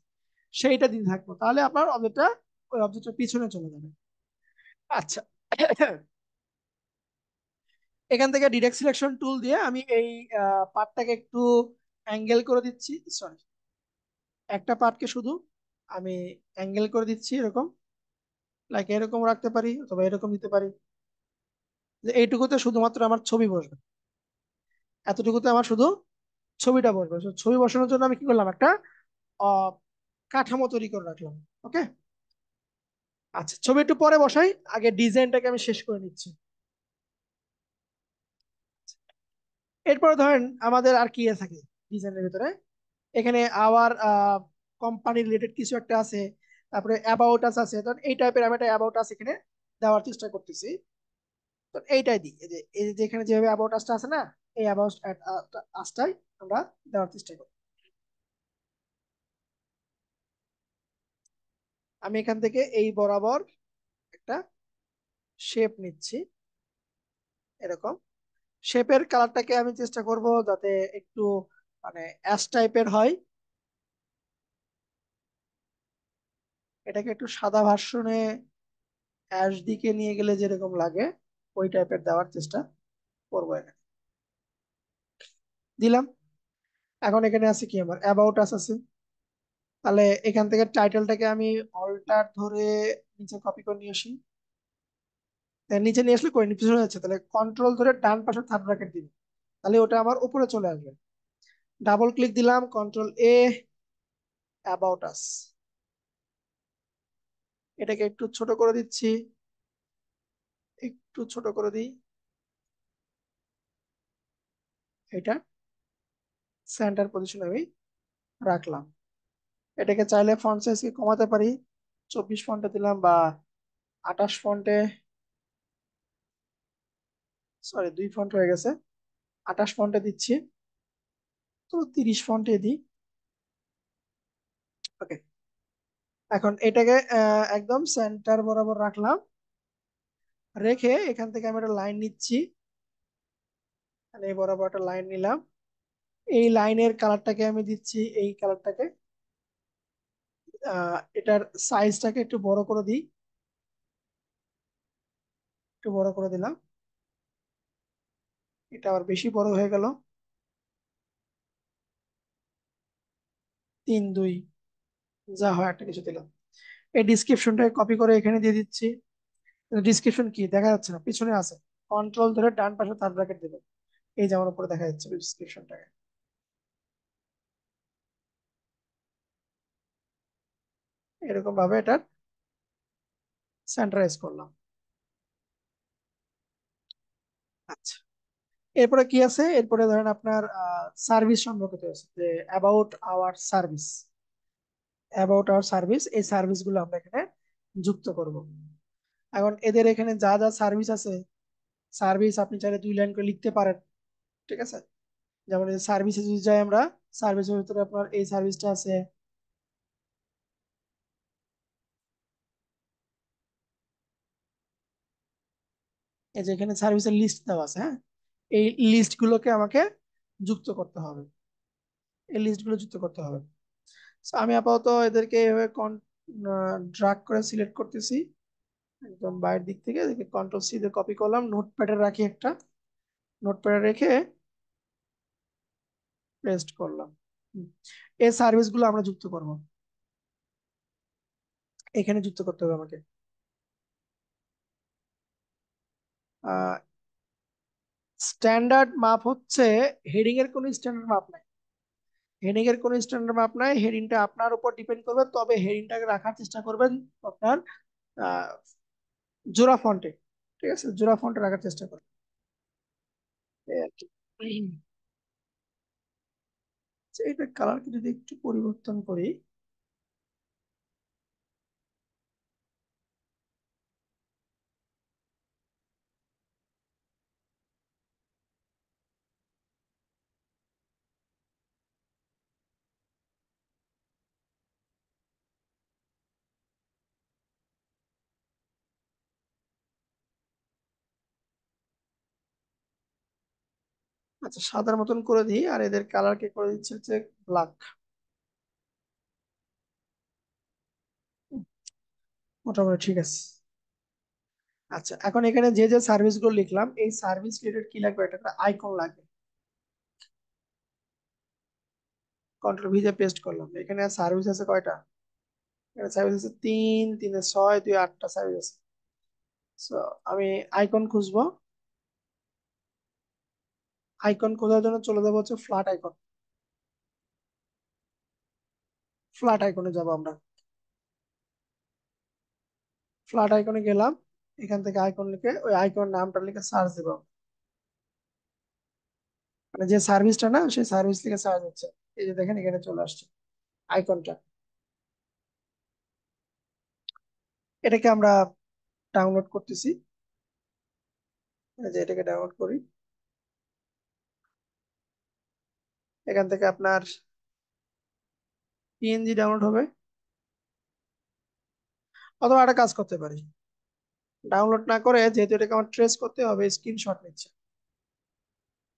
সেইটা দিতে থাকবো, তাহলে আপনার অবজেক্টটা ওই অবজেক্টের পিছনে চলে যাবে। আচ্ছা, এখান থেকে ডিরেক্ট সিলেকশন টুল দিয়ে আমি এই পার্টটাকে একটু অ্যাঙ্গেল করে দিচ্ছি। সরি, একটা পার্টকে শুধু আমি অ্যাঙ্গেল করে দিচ্ছি এরকম, লাইক এরকম রাখতে পারি অথবা এরকম দিতে পারি, যে এইটুকুতে শুধুমাত্র আমার ছবি বসবে। এতটুকুতে আমার শুধু ছবিটা বসবে। So, ছবি বসানোর জন্য আমি কি করলাম, একটা আহ, কাঠামো তৈরি করে রাখলাম। ওকে, আচ্ছা ছবি একটু পরে বসাই, আগে ডিজাইনটাকে আমি শেষ করে নিচ্ছি। এরপরে ধরেন আমাদের আর কি থাকে ডিজাইনের ভিতরে, এখানে আওয়ার কোম্পানি রিলেটেড কিছু একটা আছে, তারপরে অ্যাবাউট আস আছে। ধরেন এই টাইপের আমি একটা অ্যাবাউট আস এখানে দেওয়ার চেষ্টা করতেছি। তো এইটাই দিই, এই যে এখানে যেভাবে অ্যাবাউট আসটা আছে না, এই অ্যাবাউট আসটাই আমরা দেওয়ার চেষ্টা করি। আমি এখান থেকে এই বরাবর একটা শেপ নিচ্ছি, এরকম। শেপের কালারটাকে আমি চেষ্টা করব যাতে একটু মানে অ্যাশ টাইপের হয়, এটাকে একটু সাদা ভার্সনে অ্যাশ দিকে নিয়ে গেলে যেরকম লাগে ওই টাইপের দেওয়ার চেষ্টা করবো এখানে। দিলাম। এখন এখানে আছে কি, আমার অ্যাবাউট আস আছে। তাহলে এখান থেকে টাইটেলটাকে আমি অল্টার ধরে নিচে কপি করে নিয়ে আসি। নিচে নিয়ে আসলে করে পিছনে যাচ্ছে, তাহলে কন্ট্রোল ধরে ডান পাশে থার্ড ব্র্যাকেট দিন, তাহলে ওটা আমার উপরে চলে আসবে। ডাবল ক্লিক দিলাম, কন্ট্রোল এ, অ্যাবাউট আস, এটাকে একটু ছোট করে দিচ্ছি, একটু ছোট করে দিই, এটা সেন্টার পজিশন আমি রাখলাম। এটাকে চাইলে ফন্ট সাইজ কি কমাতে পারি, 24 ফন্টে দিলাম, বা 28 ফন্টে, সরি 2 ফন্ট হয়ে গেছে, 28 ফন্টে দিচ্ছি, তো 30 ফন্টে দিই। ওকে, এখন এটাকে একদম সেন্টার বরাবর রাখলাম, রেখে এখান থেকে আমি একটা লাইন নিচ্ছি, মানে এই বরাবর একটা লাইন নিলাম। এই লাইনের কালারটাকে আমি দিচ্ছি এই কালারটাকে, এটার সাইজটাকে একটু বড় করে দিই, একটু বড় করে দিলাম, এটা আবার বেশি বড় হয়ে গেল, 3 2, যা হয় একটা কিছু দিলাম। এই ডিসক্রিপশনটাকে কপি করে এখানে দিয়ে দিচ্ছি। ডিসক্রিপশন কি দেখা যাচ্ছে না, পিছনে আছে, কন্ট্রোল ধরে ডান পাশে থার্ড ব্র্যাকেট দেবেন, এই যে আমার উপরে দেখা যাচ্ছে ডিসক্রিপশনটাকে, এরকম ভাবে এটা সেন্টারাইজ করলাম। আচ্ছা, এরপরে কি আছে, এরপরে ধরেন আপনার সার্ভিস সম্পর্কিত আছে, যে about our service, about our service, এই সার্ভিস গুলো আমরা এখানে যুক্ত করব। এখন এদের এখানে যা যা সার্ভিস আছে, সার্ভিস আপনি চাইলে 2 লাইন করে লিখতে পারেন, ঠিক আছে। যেমন এই সার্ভিসে যদি যাই আমরা, সার্ভিসের ভিতরে আপনার এই সার্ভিসটা আছে, এই যে এখানে সার্ভিসের লিস্ট দেওয়া আছে, হ্যাঁ, এই লিস্ট গুলোকে আমাকে যুক্ত করতে হবে, এই লিস্ট গুলো যুক্ত করতে হবে। So, আমি আপাতত এদেরকে এভাবে ড্রাগ করে সিলেক্ট করতেছি, একদম বাইরের দিক থেকে এদেরকে কন্ট্রোল সি দিয়ে কপি করলাম, নোটপ্যাডে রাখি একটা, নোটপ্যাডে রেখে পেস্ট করলাম। হুম। এই সার্ভিস গুলো আমরা যুক্ত করব, এখানে যুক্ত করতে হবে আমাকে। স্ট্যান্ডার্ড মাপ হচ্ছে, হেডিং এর কোনো স্ট্যান্ডার্ড মাপ নাই, হেডিং এর কোনো স্ট্যান্ডার্ড মাপ নাই, হেডিংটা আপনার উপর ডিপেন্ড করবে, তবে হেডিংটাকে রাখার চেষ্টা করবেন আপনার আহ, জোড়া ফন্টে, ঠিক আছে, জোড়া ফন্টে রাখার চেষ্টা করবেন, এই আর কি। আচ্ছা, এটা কালারকে যদি একটু পরিবর্তন করি, আচ্ছা সাদার মতন করে দিই, আর এদের কালারকে করে দিচ্ছি হচ্ছে ব্ল্যাক, মোটামুটি ঠিক আছে। আচ্ছা, এখন এখানে যে যে সার্ভিস গুলো লিখলাম, এই সার্ভিস রিলেটেড কি লাগবে, একটা আইকন লাগবে, কন্ট্রোল ভি দিয়ে পেস্ট করলাম। এখানে সার্ভিস আছে কয়টা, এখানে সার্ভিস আছে 3, 3 6, 2 8টা সার্ভিস আছে। So, আমি আইকন খুঁজবো, আইকন খোঁজার জন্য চলে যাবো হচ্ছে ফ্ল্যাট আইকন, ফ্ল্যাট আইকনে যাবো আমরা, ফ্ল্যাট আইকনে গেলাম, এখান থেকে আইকন লিখে ওই আইকন নামটা লিখে সার্চ দেবো, মানে যে সার্ভিসটা না সেই সার্ভিস লিখে সার্চ হচ্ছে, এই যে দেখেন এখানে চলে আসছে আইকনটা। এটাকে আমরা ডাউনলোড করতেছি, এই যে এটাকে ডাউনলোড করি, এখান থেকে আপনার পিএনজি ডাউনলোড হবে, অথবা একটা কাজ করতে পারি, ডাউনলোড না করে যেহেতু এটাকে আমার ট্রেস করতে হবে, স্ক্রিনশট নিচ্ছে,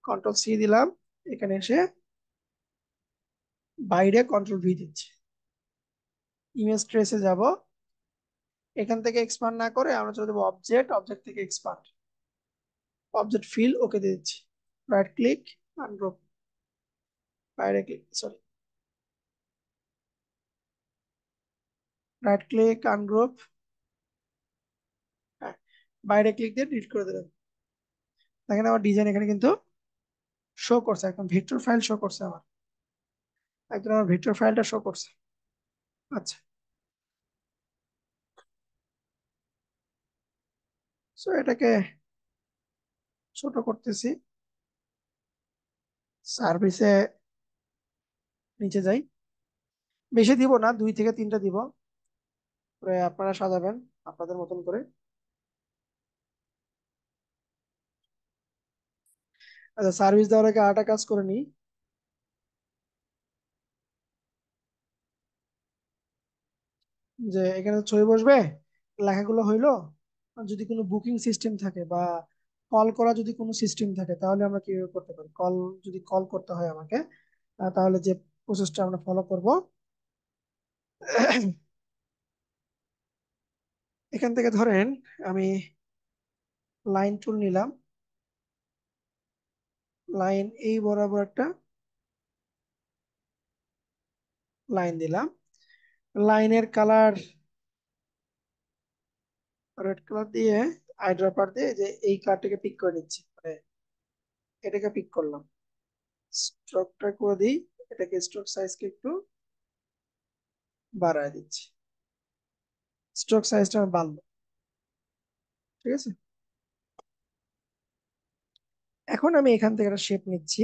কন্ট্রোল সি দিলাম, এখানে এসে বাইরে কন্ট্রোল ভি দিচ্ছি, ইমেজ ট্রেসে যাব, এখান থেকে এক্সপান্ড না করে আমরা চলে যাবো অবজেক্ট, অবজেক্ট থেকে এক্সপান্ড, অবজেক্ট ফিল ওকে দিয়ে দিচ্ছি, রাইট ক্লিক, আনগ্রুপ, বাইরে click, sorry, right click ungroup, হ্যাঁ, বাইরে ক্লিক দিয়ে ডিলিট করে দিলাম। দেখেন আমার ডিজাইন এখানে কিন্তু শো করছে, একদম ভেক্টর ফাইল শো করছে আমার, একদম আমার ভেক্টর ফাইলটা শো করছে। আচ্ছা, সো এটাকে ছোট করতেছি, সার্ভিসে নিচে যাই, বেশি দিব না, 2 থেকে 3টা দিব, পরে আপনারা সাজাবেন আপনাদের মতন করে। আচ্ছা, সার্ভিস দেওয়ার আগে আরেকটা কাজ করে নিই, যে এখানে ছবি বসবে, লেখাগুলো হইলো, আর যদি কোনো বুকিং সিস্টেম থাকে বা কল করা যদি কোনো সিস্টেম থাকে, তাহলে আমরা কিভাবে করতে পারি, কল যদি কল করতে হয় আমাকে, তাহলে যে প্রসেসটা আমরা ফলো করব, এখান থেকে ধরেন আমি লাইন টুল নিলাম, লাইন এই বরাবর একটা লাইন দিলাম, লাইনের কালার রেড কালার দিয়ে আইড্রপার দিয়ে যে এই কার্ডটাকে পিক করে নিচ্ছি, মানে এটাকে পিক করলাম, স্ট্রোকটা করে দিই, এটাকে স্ট্রোক সাইজকে একটু বাড়ায় দিচ্ছি, স্ট্রোক সাইজটা বাড়লো, ঠিক আছে। এখন আমি এখান থেকে একটা শেপ নিচ্ছি,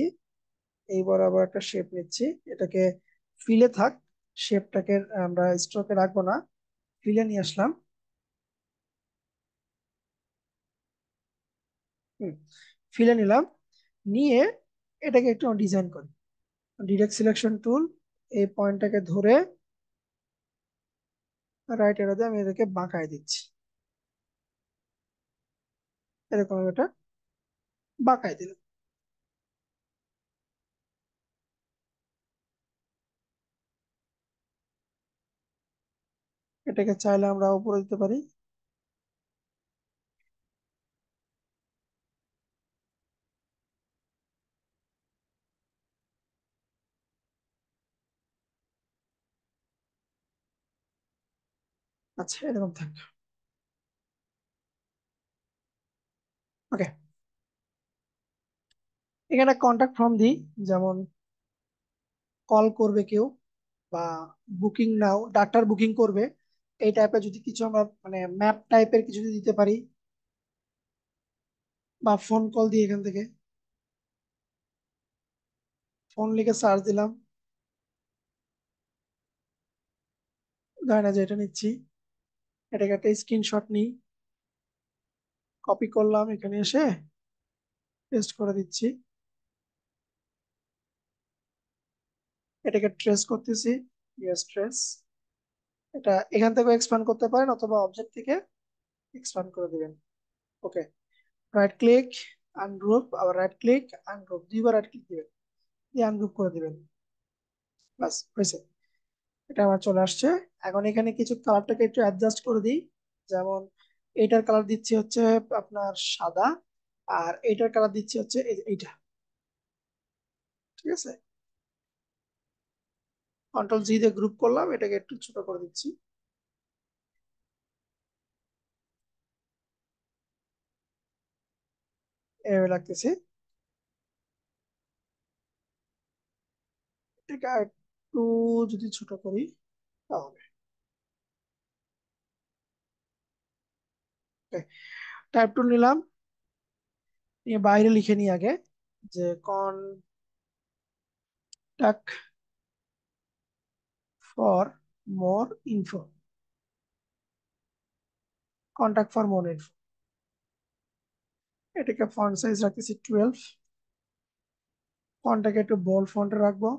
এই বরাবর একটা শেপ নিচ্ছি, এটাকে ফিলে থাক, শেপটাকে আমরা স্ট্রোকে রাখবো না, ফিলে নিয়ে আসলাম, ফিলে নিলাম, নিয়ে এটাকে একটু ডিজাইন করি, ডিরেক্ট সিলেকশন টুল, এই পয়েন্টটাকে ধরে রাইট এরোতে আমি এটাকে বাঁকায় দিচ্ছি, এরকম এটা বাঁকায় দিলাম, এটাকে চাইলে আমরা উপরে দিতে পারি, আচ্ছা এরকম থাকবে, ওকে। এখানে কন্টাক্ট ফর্ম দিই, যেমন কল করবে কেউ, বা বুকিং নাও, ডাক্তার বুকিং করবে, এই টাইপের যদি কিছু আমরা মানে ম্যাপ টাইপের কিছু যদি দিতে পারি, বা ফোন কল দিয়ে এখান থেকে ফোন লিখে সার্চ দিলাম, ধরেন না যে এটা নিচ্ছি, এটাকে একটা স্ক্রিনশট নিই, কপি করলাম, এখানে এসে পেস্ট করে দিচ্ছি, এটাকে ট্রেস করতেছি, ইয়েস ট্রেস, এটা এখান থেকে এক্সপ্যান্ড করতে পারেন, অথবা অবজেক্ট থেকে এক্সপ্যান্ড করে দিবেন, ওকে। রাইট ক্লিক আনগ্রুপ, আবার রাইট ক্লিক আনগ্রুপ, 2বার রাইট ক্লিক দিবেন, দিয়ে আনগ্রুপ করে দিবেন, বাস হয়েছে, এটা আমার চলে আসছে। এখন এখানে কিছু কালারটাকে একটু অ্যাডজাস্ট করে দিই, যেমন এইটার কালার দিচ্ছি হচ্ছে আপনার সাদা, আর এইটার কালার দিচ্ছি হচ্ছে এইটা, ঠিক আছে, কন্ট্রোল জি দিয়ে গ্রুপ করলাম, এটাকে একটু ছোট করে দিচ্ছি, এভাবে লাগতেছে, এটাকে একটু যদি ছোট করি তাহলে, টাইপ টুল নিলাম, নিয়ে বাইরে লিখে নিই আগে, যে contact for more info, contact for more info, এটাকে ফন্ট সাইজ রাখতেছি 12, ফন্টটাকে একটু বোল্ড ফন্টে রাখবো।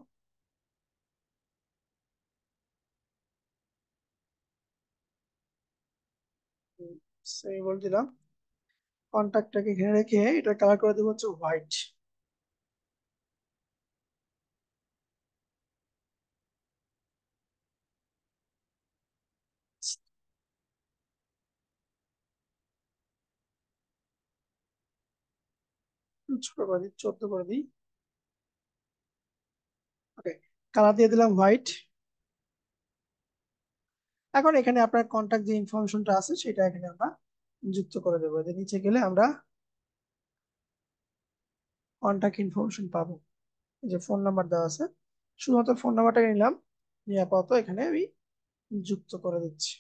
সেমি বোল্ড দিলাম। কন্ট্যাক্টটাকে ঘিরে রেখে এটা কালার করে দেবো হচ্ছে হোয়াইট। ছোট করে দিই, 14 করে দিই। ওকে, কালার দিয়ে দিলাম হোয়াইট। এখন এখানে আপনার কন্ট্যাক্ট যে ইনফরমেশনটা আছে সেটা এখানে আমরা যুক্ত করে দেবো। এদের নিচে গেলে আমরা কন্ট্যাক্ট ইনফরমেশন পাবো। এই যে ফোন নাম্বার দেওয়া আছে, শুধুমাত্র ফোন নাম্বারটা নিলাম, নিয়ে আপাতত এখানে আমি যুক্ত করে দিচ্ছি।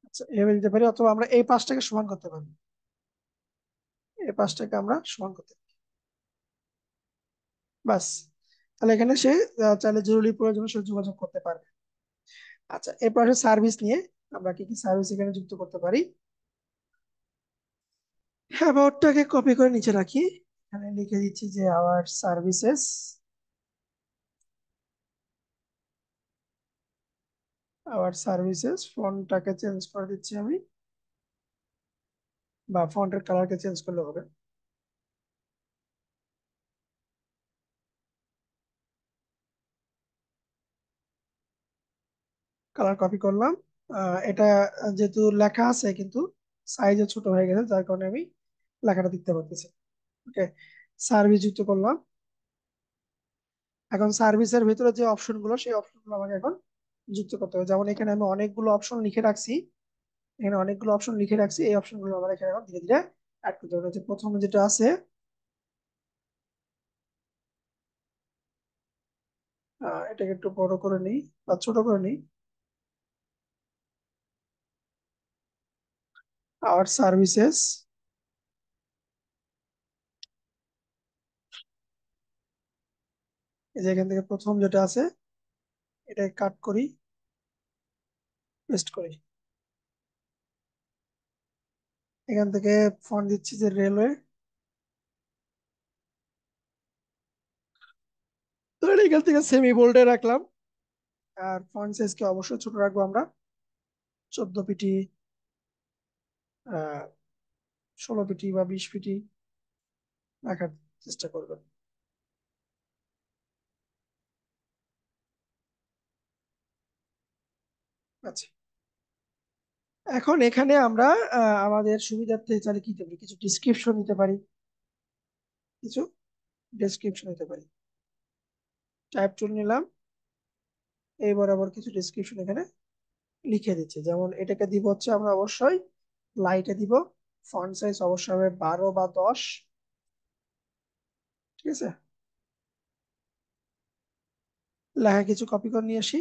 আচ্ছা, এভাবে দিতে পারি, অথবা আমরা এই পাশটাকে সমান করতে পারি। এই পাশটাকে আমরা সমান করতে পারি, বাস। তাহলে এখানে সে চাইলে জরুরি প্রয়োজনে সে যোগাযোগ করতে পারবে। আচ্ছা, এরপর আসে সার্ভিস নিয়ে। আমরা কি কি সার্ভিস এখানে যুক্ত করতে পারি? অ্যাবাউটটাকে কপি করে নিচে রাখি, এখানে লিখে দিচ্ছি যে আওয়ার সার্ভিসেস। আওয়ার সার্ভিসেস ফন্টটাকে চেঞ্জ করে দিচ্ছি আমি, বা ফন্টের কালারকে চেঞ্জ করলে হবে। কালার কপি করলাম। এটা যেহেতু লেখা আছে কিন্তু সাইজে ছোট হয়ে গেছে, যার কারণে আমি লেখাটা দেখতে পাচ্ছি। ওকে, সার্ভিস যুক্ত করলাম। এখন সার্ভিসের ভিতরে যে অপশন গুলো, সেই অপশন গুলো আমাকে এখন যুক্ত করতে হবে। যেমন এখানে আমি অনেকগুলো অপশন লিখে রাখছি, এখানে অনেকগুলো অপশন লিখে রাখছি, এই অপশন গুলো আমার এখানে এখন ধীরে ধীরে অ্যাড করতে হবে। যে প্রথমে যেটা আছে, এটাকে একটু বড় করে নিই বা ছোট করে নিই। আওয়ার সার্ভিসেস, এই যে এখান থেকে প্রথম যেটা আছে এটাকে কাট করি, পেস্ট করি। এখান থেকে ফন্ট দিচ্ছি যে রেলওয়ে। তো এটা এখান থেকে সেমি বোল্ডে রাখলাম। আর ফন্ট সাইজকে অবশ্যই ছোট রাখবো আমরা, 14 পিটি, 16 পিটি বা 20 পিটি রাখার চেষ্টা করবেন। আচ্ছা, এখন এখানে আমরা আমাদের সুবিধার্থে চাইলে কি দিতে পারি, কিছু ডিসক্রিপশন দিতে পারি, কিছু ডেসক্রিপশন দিতে পারি। টাইপ টুল নিলাম, এই বরাবর কিছু ডেসক্রিপশন এখানে লিখে দিচ্ছি। যেমন এটাকে দিব হচ্ছে আমরা অবশ্যই লাইটে দিব। ফন্ট সাইজ অবশ্যই হবে 12 বা 10। ঠিক আছে, লেখা কিছু কপি করে নিয়ে আসি।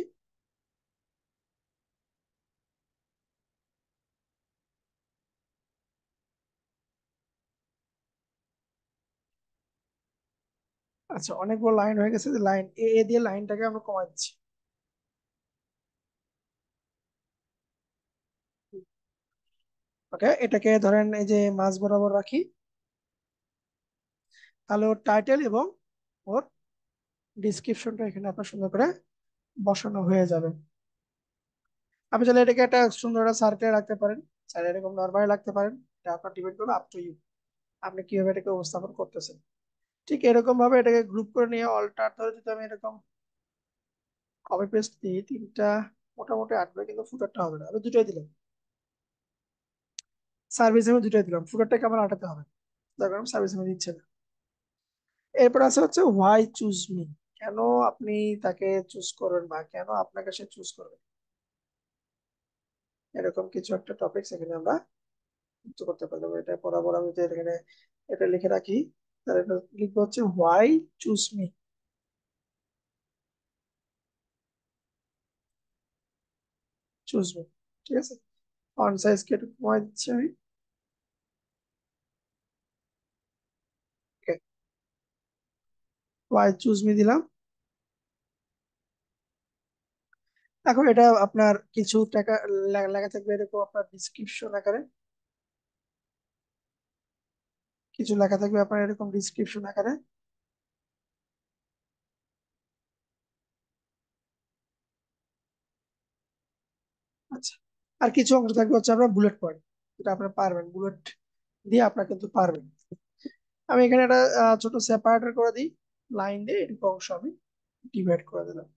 আচ্ছা, অনেকগুলো লাইন হয়ে গেছে, লাইন এ এ দিয়ে লাইনটাকে আমরা কমাই দিচ্ছি। ওকে, এটাকে ধরেন এই যে মাঝ বরাবর রাখি, তাহলে ওর টাইটেল এবং ওর ডিসক্রিপশনটা এখানে আপনার সুন্দর করে বসানো হয়ে যাবে। আপনি চাইলে এটাকে একটা সুন্দর একটা সার্কেলে রাখতে পারেন, চাইলে এরকম নর্মালি রাখতে পারেন। এটা আপনার ডিপেন্ড করবে, আপ টু ইউ, আপনি কিভাবে এটাকে উপস্থাপন করতেছেন। ঠিক এরকম ভাবে এটাকে গ্রুপ করে নিয়ে অল্টার ধরে যদি আমি এরকম কপি পেস্ট দিই, তিনটা মোটামুটি আসবে, কিন্তু ফুটারটা হবে না। আমি দুটোই দিলাম, সার্ভিস আমি দুটোই দিলাম, ফুটারটাকে আমার আটাতে হবে, যার কারণে সার্ভিস আমি দিচ্ছে না। এরপর আছে হচ্ছে হোয়াই চুজ মি, কেন আপনি তাকে চুজ করবেন বা কেন আপনাকে সে চুজ করবে, এরকম কিছু একটা টপিক এখানে আমরা যুক্ত করতে পারবো। এটা বরাবর আমি যে এখানে এটা লিখে রাখি, তাহলে এটা লিখবো হচ্ছে why choose me, choose me. ঠিক আছে, ফন্ট সাইজ কে একটু কমাই দিচ্ছি আমি। হোয়াই চুজ মি দিলাম। এখন এটা আপনার কিছু টাকা লেখা থাকবে এরকম আপনার ডিসক্রিপশন আকারে, কিছু লেখা থাকবে আপনার এরকম ডিসক্রিপশন আকারে। আচ্ছা, আর কিছু অংশ থাকবে হচ্ছে আপনার বুলেট পয়েন্ট, যেটা আপনার পারবেন বুলেট দিয়ে আপনার কিন্তু পারবেন। আমি এখানে একটা ছোট সেপারেটর করে দিই, লাইন দিয়ে এটুকু অংশ আমি ডিভাইড করে দিলাম।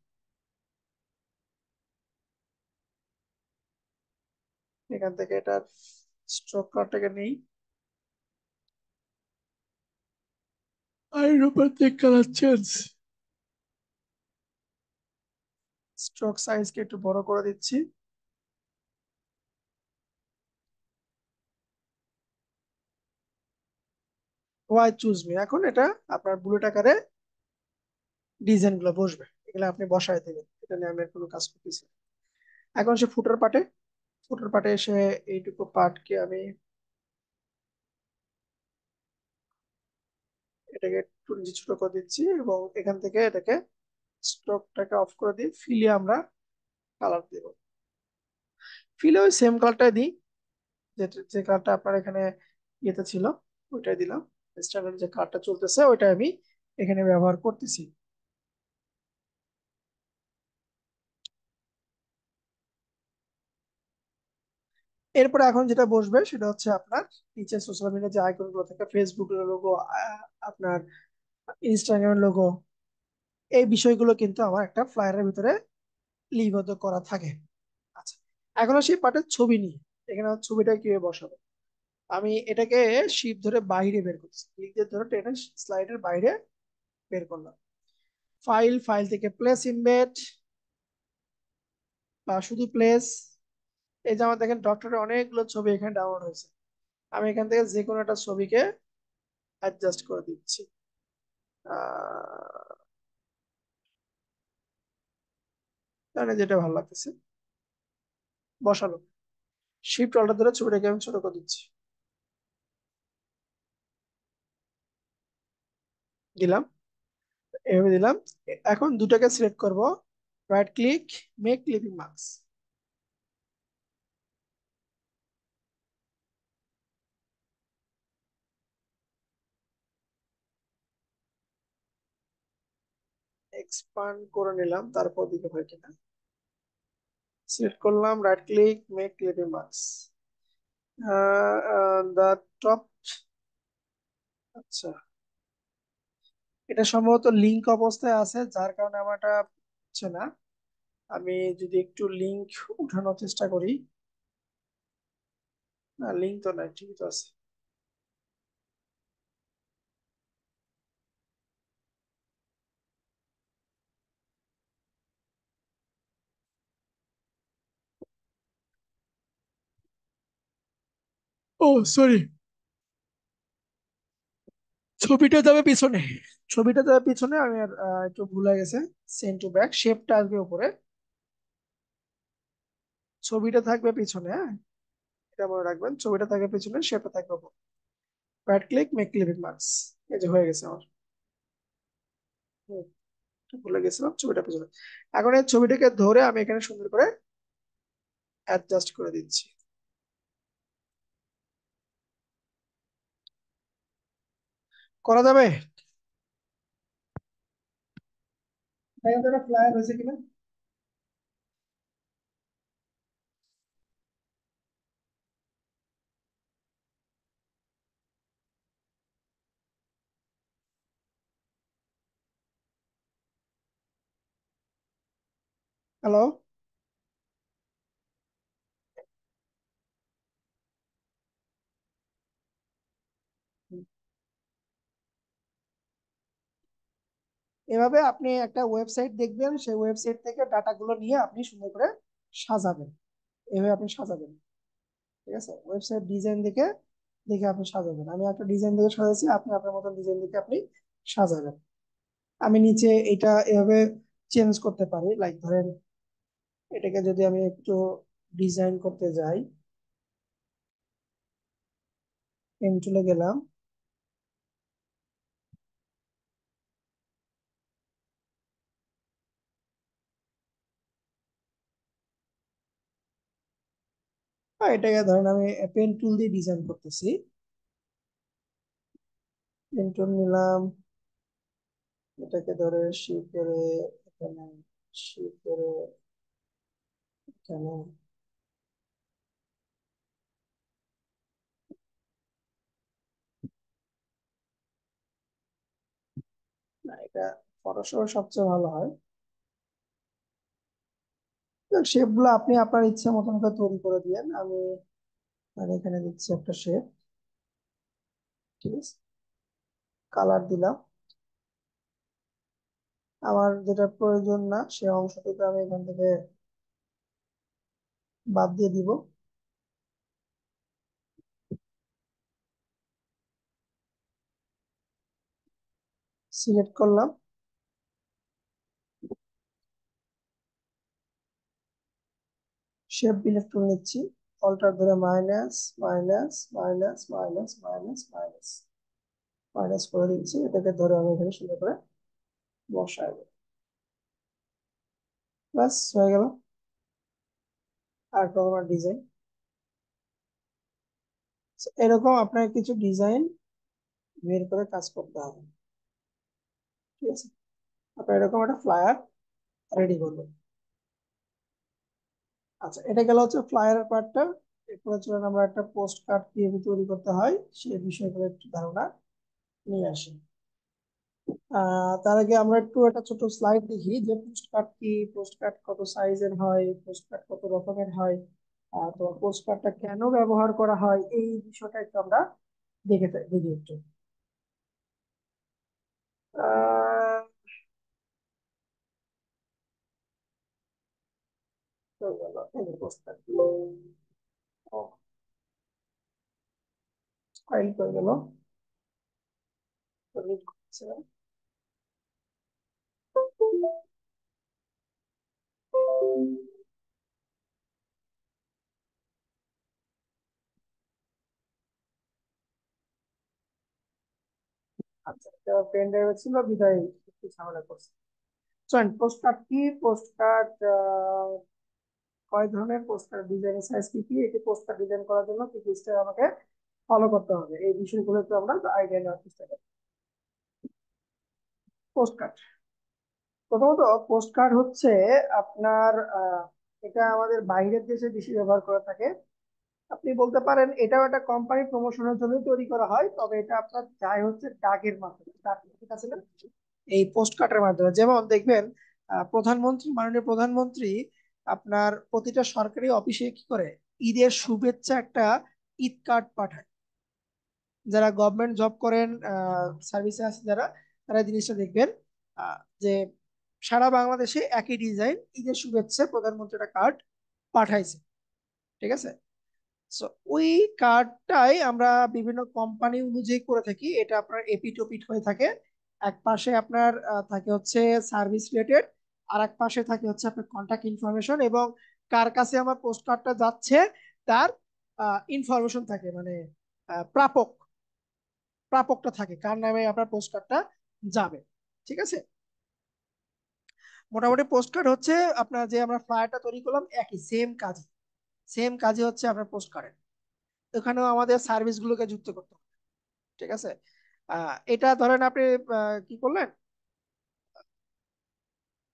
এখান থেকে এটার স্ট্রোক কার্ডটাকে নেই, আর এর উপর থেকে কালার চেঞ্জ, স্ট্রোক সাইজকে একটু বড় করে দিচ্ছি। ওয়াই চুজ মি, এখন এটা আপনার বুলেট আকারে ডিজাইন গুলো বসবে, এগুলো আপনি বসায় দেবেন, এটা নিয়ে আমি আর কোনো কাজ করতেছি না। এখন সে ফুটার পার্টে, ফুটার পার্টে এসে এইটুকু পার্টকে আমি এটাকে একটু নিচে ছোট করে দিচ্ছি, এবং এখান থেকে এটাকে স্ট্রোকটাকে অফ করে দিই, ফিলে আমরা কালার দিব। ফিলে ওই সেম কালারটাই দিই, যে কালারটা আপনার এখানে ইয়েতে ছিল ওইটাই দিলাম। স্ট্যান্ডার্ড যে কালারটা চলতেছে ওইটা আমি এখানে ব্যবহার করতেছি। এরপরে এখন যেটা বসবে সেটা হচ্ছে আপনার নিচে সোশ্যাল মিডিয়া যে আইকন গুলো থাকে, ফেসবুকের লোগো, আপনার ইনস্টাগ্রামের লোগো, এই বিষয়গুলো কিন্তু আমার একটা ফ্লায়ারের ভিতরে লিপিবদ্ধ করা থাকে। আচ্ছা, এখন সেই পার্টের ছবি নিয়ে এখানে আমার ছবিটা কিভাবে বসাবো। আমি এটাকে শিপ ধরে বাইরে বের করছি, ক্লিক দিয়ে ধরে টেনে স্লাইডের বাইরে বের করলাম। ফাইল, ফাইল থেকে প্লেস ইমবেড বা শুধু প্লেস, এই যে আমার দেখেন ডক্টরের অনেকগুলো ছবি এখানে ডাউনলোড হয়েছে। আমি এখান থেকে যে কোনো একটা ছবিকে অ্যাডজাস্ট করে দিচ্ছি। তাহলে যেটা ভালো লাগতেছে বসালো, শিফট অল্টার ধরে ছবিটাকে আমি ছোট করে দিচ্ছি, দিলাম, এভাবে দিলাম। এখন দুটাকে সিলেক্ট করব, right click, make clipping marks, expand করে নিলাম, তারপর দিকে হয় কিনা সিলেক্ট করলাম, right click, make clipping marks, the top. আচ্ছা, এটা সম্ভবত লিংক অবস্থায় আছে যার কারণে আমার এটা হচ্ছে না। আমি যদি একটু লিংক উঠানোর চেষ্টা করি, না লিংক তো নাই, ঠিকই তো আছে। ও সরি, ছবিটা যাবে পিছনে, ছবিটা যাবে পিছনে, আমি আর একটু ভুল হয়ে গেছে। সেন্ড টু ব্যাক, শেপটা আসবে উপরে, ছবিটা থাকবে পিছনে, হ্যাঁ এটা মনে রাখবেন, ছবিটা থাকবে পিছনে, শেপটা থাকবে উপরে। Right click, make clipping marks, এই যে হয়ে গেছে আমার। হুম, ভুলে গেছিলাম ছবিটা পিছনে। এখন এই ছবিটাকে ধরে আমি এখানে সুন্দর করে অ্যাডজাস্ট করে দিচ্ছি। করা যাবে? দেখেন তো এটা ফ্লায়ার হয়েছে কিনা। হ্যালো, এভাবে আপনি একটা ওয়েবসাইট দেখবেন, সেই ওয়েবসাইট থেকে ডাটাগুলো নিয়ে আপনি সুন্দর করে সাজাবেন, এভাবে আপনি সাজাবেন। ঠিক আছে, ওয়েবসাইট ডিজাইন দেখে দেখে আপনি সাজাবেন। আমি একটা ডিজাইন দেখে সাজাচ্ছি, আপনি আপনার মতো ডিজাইন দেখে আপনি সাজাবেন। আমি নিচে এটা এভাবে চেঞ্জ করতে পারি, লাইক ধরেন এটাকে যদি আমি একটু ডিজাইন করতে যাই, পেন চলে গেলাম, এটাকে ধরেন আমি পেন টুল দিয়ে ডিজাইন করতেছি। পেন টুল নিলাম, এটাকে ধরে শিপ করে এখানে, শিপ করে এখানে। না, এটা ফটোশপে সবচেয়ে ভালো হয়। শেপ গুলো আপনি আপনার ইচ্ছা মতন করে তৈরি করে দিয়েন। আমি আর এখানে দিচ্ছি একটা শেপ। ঠিক আছে, কালার দিলাম। আমার যেটা প্রয়োজন না সে অংশটুকু আমি এখান থেকে বাদ দিয়ে দিব। সিলেক্ট করলাম, শেপ বিলেক্ট করে নিচ্ছি। অল্টার ধরে minus minus minus minus minus minus minus করে দিচ্ছি। এটাকে ধরে আমি এখানে সুন্দর করে বসাই দেব। ব্যাস হয়ে গেল আর আমার ডিজাইন। এরকম আপনার কিছু ডিজাইন বের করে কাজ করতে হবে। ঠিক আছে, আপনার এরকম একটা ফ্লায়ার রেডি করবেন। আচ্ছা, এটা গেল হচ্ছে ফ্লায়ার পার্টটা। এরপরে চলুন আমরা একটা পোস্ট কার্ড কিভাবে তৈরি করতে হয় সেই বিষয়গুলো একটু ধারণা নিয়ে আসি। তার আগে আমরা একটু একটা ছোট স্লাইড দেখি যে পোস্ট কার্ড কি, পোস্ট কার্ড কত সাইজের হয়, পোস্ট কার্ড কত রকমের হয়, তো পোস্ট কার্ডটা কেন ব্যবহার করা হয় এই বিষয়টা একটু আমরা দেখি একটু। আহ তো গেল এই পোস্ট কার্ড ফাইল করে গেল। আচ্ছা, পেন ড্রাইভে ছিল বিদায় একটু ঝামেলা করছে। চলেন, পোস্ট কার্ড কি, পোস্ট কার্ড কয় ধরনের, পোস্ট কার্ড ডিজাইন সাইজ কি কি, এটি পোস্ট কার্ড ডিজাইন করার জন্য কি কি স্টেপ আমাকে ফলো করতে হবে এই বিষয়গুলো একটু আমরা আইডিয়া নেওয়ার চেষ্টা করি। পোস্ট কার্ড, প্রথমত পোস্ট কার্ড হচ্ছে আপনার এটা আমাদের বাইরের দেশে বেশি ব্যবহার করে থাকে। আপনি বলতে পারেন এটাও একটা কোম্পানি প্রমোশনের জন্য তৈরি করা হয়, তবে এটা আপনার যায় হচ্ছে ডাকের মাধ্যমে, ডাক ঠিক আছে না, এই পোস্ট কার্ডের মাধ্যমে। যেমন দেখবেন প্রধানমন্ত্রী, মাননীয় প্রধানমন্ত্রী আপনার প্রতিটা সরকারি অফিসে কি করে, ঈদের শুভেচ্ছা একটা ঈদ কার্ড পাঠায়। যারা গভর্নমেন্ট জব করেন, সার্ভিসে আছে যারা, তারা এই জিনিসটা দেখবেন যে সারা বাংলাদেশে একই ডিজাইন ঈদের শুভেচ্ছা প্রধানমন্ত্রী একটা কার্ড পাঠাইছে। ঠিক আছে, সো ওই কার্ডটাই আমরা বিভিন্ন কোম্পানি অনুযায়ী করে থাকি। এটা আপনার এপিট ওপিট হয়ে থাকে। এক পাশে আপনার থাকে হচ্ছে সার্ভিস রিলেটেড, আর এক পাশে থাকে হচ্ছে আপনার কন্ট্যাক্ট ইনফরমেশন, এবং কার কাছে আমার পোস্ট কার্ডটা যাচ্ছে তার ইনফরমেশন থাকে, মানে প্রাপক, প্রাপকটা থাকে কার নামে আপনার পোস্ট কার্ডটা যাবে। ঠিক আছে, মোটামুটি পোস্ট কার্ড হচ্ছে আপনার যে আমরা ফ্লায়ারটা তৈরি করলাম একই সেম কাজ, সেম কাজই হচ্ছে আপনার পোস্ট কার্ডের। ওখানেও আমাদের সার্ভিস গুলোকে যুক্ত করতে হবে। ঠিক আছে, এটা ধরেন আপনি কি করলেন,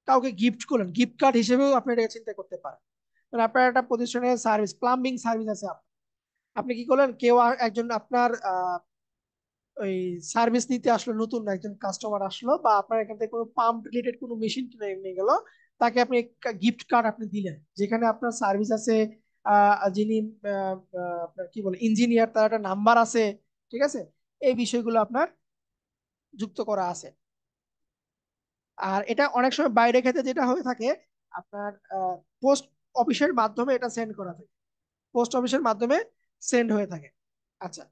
কাউকে গিফট করলেন, গিফট কার্ড হিসেবেও আপনি এটাকে চিন্তা করতে পারেন। মানে আপনার একটা প্রতিষ্ঠানের সার্ভিস, প্লাম্বিং সার্ভিস আছে আপনার, আপনি কি করলেন, কেউ একজন আপনার ওই সার্ভিস নিতে আসলো, নতুন একজন কাস্টমার আসলো, বা আপনার এখান থেকে কোনো পাম্প রিলেটেড কোনো মেশিন কিনে নিয়ে গেল, তাকে আপনি গিফট কার্ড আপনি দিলেন, যেখানে আপনার সার্ভিস আছে, যিনি আপনার কি বলে ইঞ্জিনিয়ার, তার একটা নাম্বার আছে। ঠিক আছে, এই বিষয়গুলো আপনার যুক্ত করা আছে। আর এটা অনেক সময় বাইরে ক্ষেত্রে যেটা হয়ে থাকে আপনার পোস্ট অফিসের মাধ্যমে এটা সেন্ড করা থাকে, পোস্ট অফিসের মাধ্যমে সেন্ড হয়ে থাকে। আচ্ছা,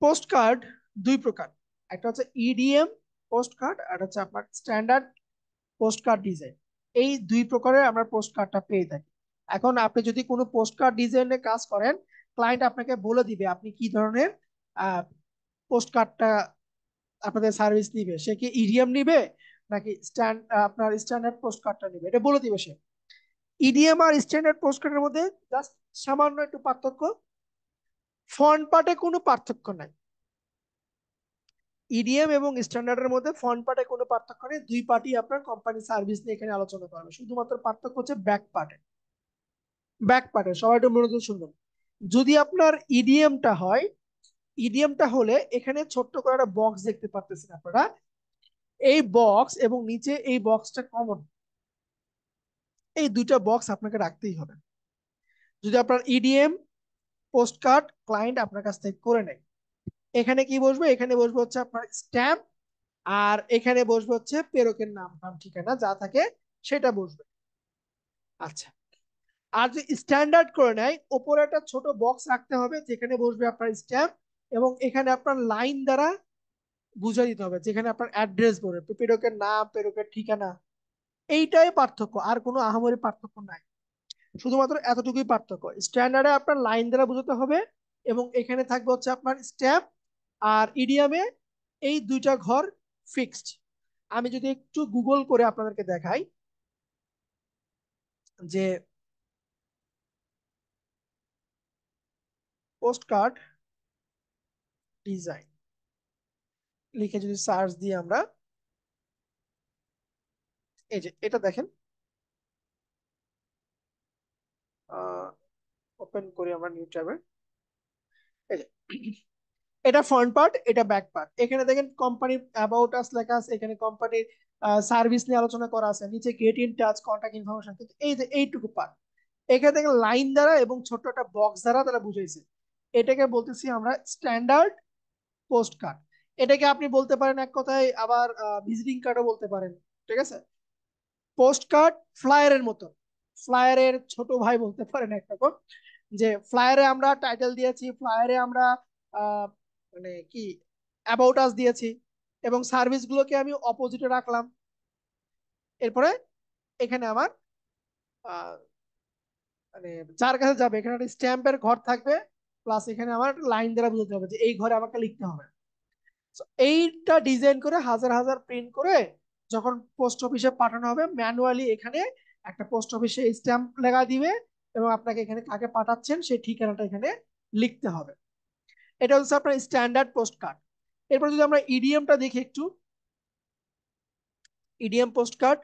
পোস্ট কার্ড দুই প্রকার, একটা হচ্ছে ইডিএম পোস্ট কার্ড, আর হচ্ছে আপনার স্ট্যান্ডার্ড পোস্ট কার্ড ডিজাইন। এই দুই প্রকারের আমরা পোস্ট কার্ডটা পেয়ে থাকি। এখন আপনি যদি কোনো পোস্ট কার্ড ডিজাইনে কাজ করেন, ক্লায়েন্ট আপনাকে বলে দিবে আপনি কি ধরনের পোস্ট কার্ডটা আপনাদের সার্ভিস নিবে, সে কি ইডিএম নিবে নাকি আপনার স্ট্যান্ডার্ড পোস্ট কার্ডটা নিবে, এটা বলে দিবে সে। ইডিএম আর স্ট্যান্ডার্ড পোস্টকার্ডের মধ্যে জাস্ট সামান্য একটু পার্থক্য, ফন্ট পার্টে কোনো পার্থক্য নাই। ইডিএম এবং স্ট্যান্ডার্ডের মধ্যে ফন্ট পার্টে কোনো পার্থক্য নেই, দুই পার্টি আপনার কোম্পানি সার্ভিস নিয়ে এখানে আলোচনা করবে, শুধুমাত্র পার্থক্য হচ্ছে ব্যাক পার্টে। ব্যাক পার্টে সবাই একটু মনোযোগ শুনবেন। যদি আপনার ইডিএমটা হয়, ইডিএমটা হলে এখানে ছোট্ট করে একটা বক্স দেখতে পারতেছেন আপনারা, এই বক্স এবং নিচে এই বক্সটা কমন, এই দুইটা বক্স আপনাকে রাখতেই হবে। যদি আপনার ইডিএম পোস্ট কার্ড ক্লায়েন্ট আপনার কাছ থেকে করে নেয়, এখানে কি বসবে, এখানে বসবে হচ্ছে আপনার স্ট্যাম্প, আর এখানে বসবে হচ্ছে প্রেরকের নাম নাম ঠিকানা যা থাকে সেটা বসবে। আচ্ছা, আর যদি স্ট্যান্ডার্ড করে নেয়, ওপরে একটা ছোট বক্স রাখতে হবে যেখানে বসবে আপনার স্ট্যাম্প, এবং এখানে আপনার লাইন দ্বারা বুঝিয়ে দিতে হবে যেখানে আপনার অ্যাড্রেস বলবে, প্রেরকের নাম, প্রেরকের ঠিকানা। এইটাই পার্থক্য, আর কোনো আহামরি পার্থক্য নাই, শুধুমাত্র এতটুকুই পার্থক্য। স্ট্যান্ডার্ডে আপনার লাইন দ্বারা বোঝাতে হবে, এবং এখানে থাকবে হচ্ছে আপনার স্ট্যাম্প, আর ইডিয়ামে এই দুইটা ঘর ফিক্সড। আমি যদি একটু গুগল করে আপনাদেরকে দেখাই যে পোস্ট কার্ড ডিজাইন লিখে যদি সার্চ দিই আমরা, এই যে এটা দেখেন, ওপেন করি আমরা নিউ ট্যাবে, এই যে এটা ফ্রন্ট পার্ট, এটা ব্যাক পার্ট। এখানে দেখেন কোম্পানি অ্যাবাউট আস লেখা আছে, এখানে কোম্পানির সার্ভিস নিয়ে আলোচনা করা আছে, নিচে get in touch, contact information, কিন্তু এই যে এইটুকু পার্ট এখানে দেখেন লাইন দ্বারা এবং ছোট্ট একটা বক্স দ্বারা তারা বুঝাইছে, এটাকে বলতেছি আমরা স্ট্যান্ডার্ড পোস্ট কার্ড। এটাকে আপনি বলতে পারেন এক কথায় আবার ভিজিটিং কার্ডও বলতে পারেন, ঠিক আছে। পোস্ট কার্ড ফ্লায়ারের মতো, ফ্লায়ারের ছোট ভাই বলতে পারেন একরকম, যে ফ্লায়ারে আমরা টাইটেল দিয়েছি, ফ্লায়ারে আমরা আহ, মানে কি অ্যাবাউট আস দিয়েছি, এবং সার্ভিস গুলোকে আমি অপোজিটে রাখলাম। এরপরে এখানে আমার আহ, মানে যার কাছে যাবে এখানে একটা স্ট্যাম্পের ঘর থাকবে, প্লাস এখানে আমার লাইন দ্বারা বুঝতে হবে যে এই ঘরে আমাকে লিখতে হবে। So, এইটা ডিজাইন করে হাজার হাজার প্রিন্ট করে যখন পোস্ট অফিসে পাঠানো হবে, ম্যানুয়ালি এখানে একটা পোস্ট অফিসে স্ট্যাম্প লেখা দিবে, এবং আপনাকে এখানে কাকে পাঠাচ্ছেন সেই ঠিকানাটা এখানে লিখতে হবে। এটা হচ্ছে আপনার স্ট্যান্ডার্ড পোস্ট কার্ড। এরপর যদি আমরা ইডিএমটা দেখি একটু, EDM post card,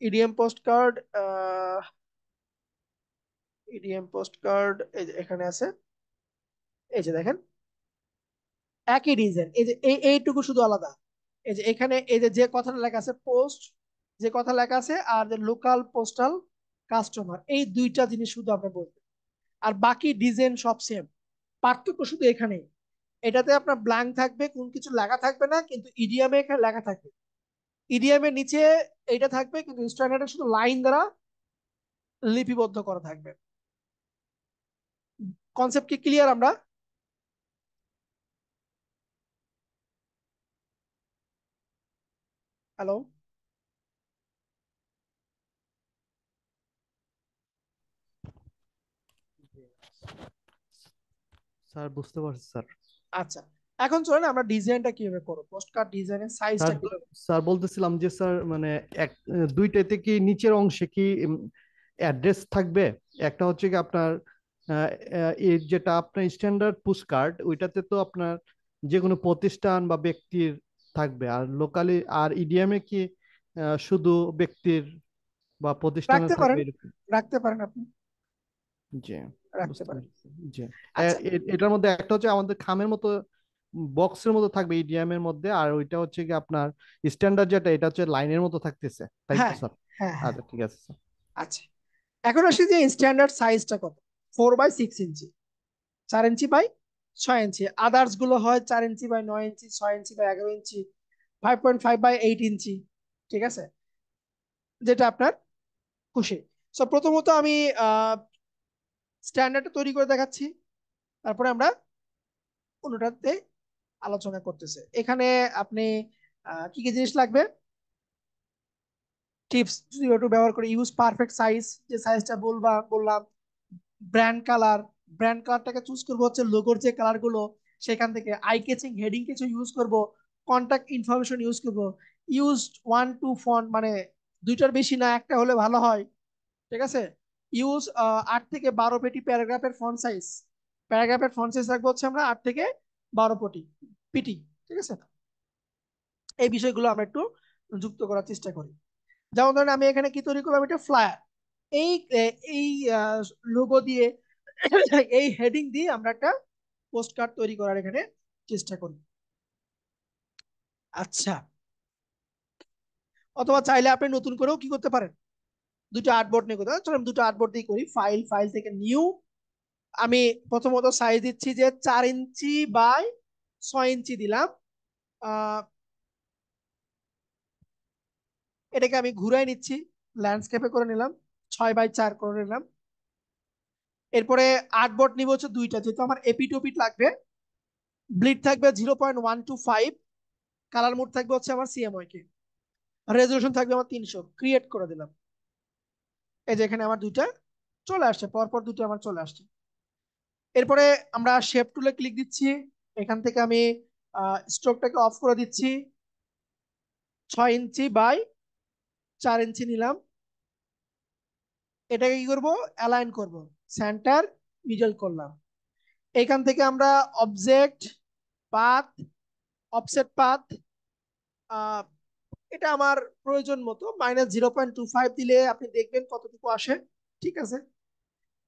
EDM post card, EDM post card এই যে এখানে আছে, এই যে দেখেন একই ডিজাইন, এই যে এইটুকু শুধু আলাদা। এই যে এখানে এই যে যে কথাটা লেখা আছে পোস্ট, যে কথা লেখা আছে, আর যে লোকাল পোস্টাল কাস্টমার, এই দুইটা জিনিস শুধু আপনি বলবেন, আর বাকি ডিজাইন সব সেম। পার্থক্য শুধু এখানেই, এটাতে আপনার ব্ল্যাঙ্ক থাকবে, কোন কিছু লেখা থাকবে না, কিন্তু ইডিয়ামে এখানে লেখা থাকবে। ইডিয়ামের নিচে এইটা থাকবে, কিন্তু স্ট্যান্ডার্ডে শুধু লাইন দ্বারা লিপিবদ্ধ করা থাকবে। কনসেপ্ট কি ক্লিয়ার আমরা? হ্যালো? স্যার বুঝতে পারছি স্যার। আচ্ছা, এখন চলেন আমরা ডিজাইনটা কিভাবে করবো, পোস্ট কার্ড ডিজাইনের স্যার সাইজটা কিভাবে। স্যার বলতেছিলাম যে স্যার মানে এক দুইটাতে কি নিচের অংশে কি অ্যাড্রেস থাকবে? একটা হচ্ছে কি আপনার এই যেটা আপনার স্ট্যান্ডার্ড পুশ কার্ড, ওইটাতে তো আপনার যে কোনো প্রতিষ্ঠান বা ব্যক্তির থাকবে, আর লোকালি আর ইডিএমে কি শুধু ব্যক্তির বা প্রতিষ্ঠানের রাখতে থাকবে পারেন, এরকম? রাখতে পারেন আপনি, জি, রাখতে বুঝতে পারেন। পারছি। জি, আচ্ছা, এটার মধ্যে একটা হচ্ছে আমাদের খামের মতো বক্সের মতো থাকবে ইডিএম এর মধ্যে, আর ওইটা হচ্ছে কি আপনার স্ট্যান্ডার্ড যেটা, এটা হচ্ছে লাইনের মতো থাকতেছে, তাই তো হ্যাঁ স্যার? হ্যাঁ হ্যাঁ। আচ্ছা, ঠিক আছে স্যার। আচ্ছা, এখন আসি যে স্ট্যান্ডার্ড সাইজটা কত। 4/6 ইঞ্চি, 4 ইঞ্চি বাই 6 ইঞ্চি, আদার্স গুলো হয় 4 inch by 9 inch, 6 inch by 11 ইঞ্চি, 5.5/8 ইঞ্চি, ঠিক আছে, যেটা আপনার খুশি। সো প্রথমত আমি স্ট্যান্ডার্ডটা তৈরি করে দেখাচ্ছি, তারপরে আমরা কোনোটাতে আলোচনা করতেছে। এখানে আপনি কি কি জিনিস লাগবে, টিপস যদি একটু ব্যবহার করে, ইউজ পারফেক্ট সাইজ, যে সাইজটা বললাম। ব্র্যান্ড কালার, ব্র্যান্ড কালারটাকে চুজ করবো হচ্ছে লোগোর যে কালার গুলো সেখান থেকে। আই ক্যাচিং হেডিং কিছু ইউজ করব, কন্টাক্ট ইনফরমেশন ইউজ করব। ইউজ 1 2 ফন্ট, মানে দুইটার বেশি না, একটা হলে ভালো হয়। ঠিক আছে। ইউজ 8 থেকে 12 পেটি প্যারাগ্রাফের ফন্ট সাইজ। প্যারাগ্রাফের ফন্ট সাইজ রাখবো হচ্ছে আমরা 8 থেকে 12 পিটি। ঠিক আছে, এই বিষয়গুলো আমরা একটু যুক্ত করার চেষ্টা করি। যেমন ধরেন আমি এখানে কি তৈরি করলাম, এটা ফ্লায়ার। এই এই লোগো দিয়ে এই হেডিং দিয়ে আমরা একটা পোস্ট কার্ড তৈরি করার এখানে চেষ্টা করি। আচ্ছা, অথবা চাইলে আপনি নতুন করেও কি করতে পারেন, দুটো আর্টবোর্ড নিয়ে করতে পারেন। চলো আমি দুটো আর্টবোর্ড দিয়ে করি। ফাইল, ফাইল থেকে নিউ। আমি প্রথমত সাইজ দিচ্ছি যে 4 ইঞ্চি বাই 6 ইঞ্চি দিলাম। আহ এটাকে আমি ঘুরাই নিচ্ছি, ল্যান্ডস্কেপে করে নিলাম, 6 বাই 4 করে নিলাম। এরপরে আর্টবোর্ড নিব হচ্ছে দুইটা, যেহেতু আমার এপিট ওপিট লাগবে। ব্লিড থাকবে 0.125, কালার মোড থাকবে হচ্ছে আমার সিএমওয়াই কে, রেজলিউশন থাকবে আমার 300। ক্রিয়েট করে দিলাম। এই যে এখানে আমার দুইটা চলে আসছে, পরপর দুটো আমার চলে আসছে। এরপরে আমরা শেপ টুলে ক্লিক দিচ্ছি। এখান থেকে আমি স্ট্রোকটাকে অফ করে দিচ্ছি। 6 ইঞ্চি বাই 4 ইঞ্চি নিলাম। এটাকে কি করব, অ্যালাইন করব, সেন্টার মিডল করলাম। এখান থেকে আমরা অবজেক্ট পাথ, অফসেট পাথ, এটা আমার প্রয়োজন মতো -0.25 দিলে আপনি দেখবেন কতটুকু আসে। ঠিক আছে,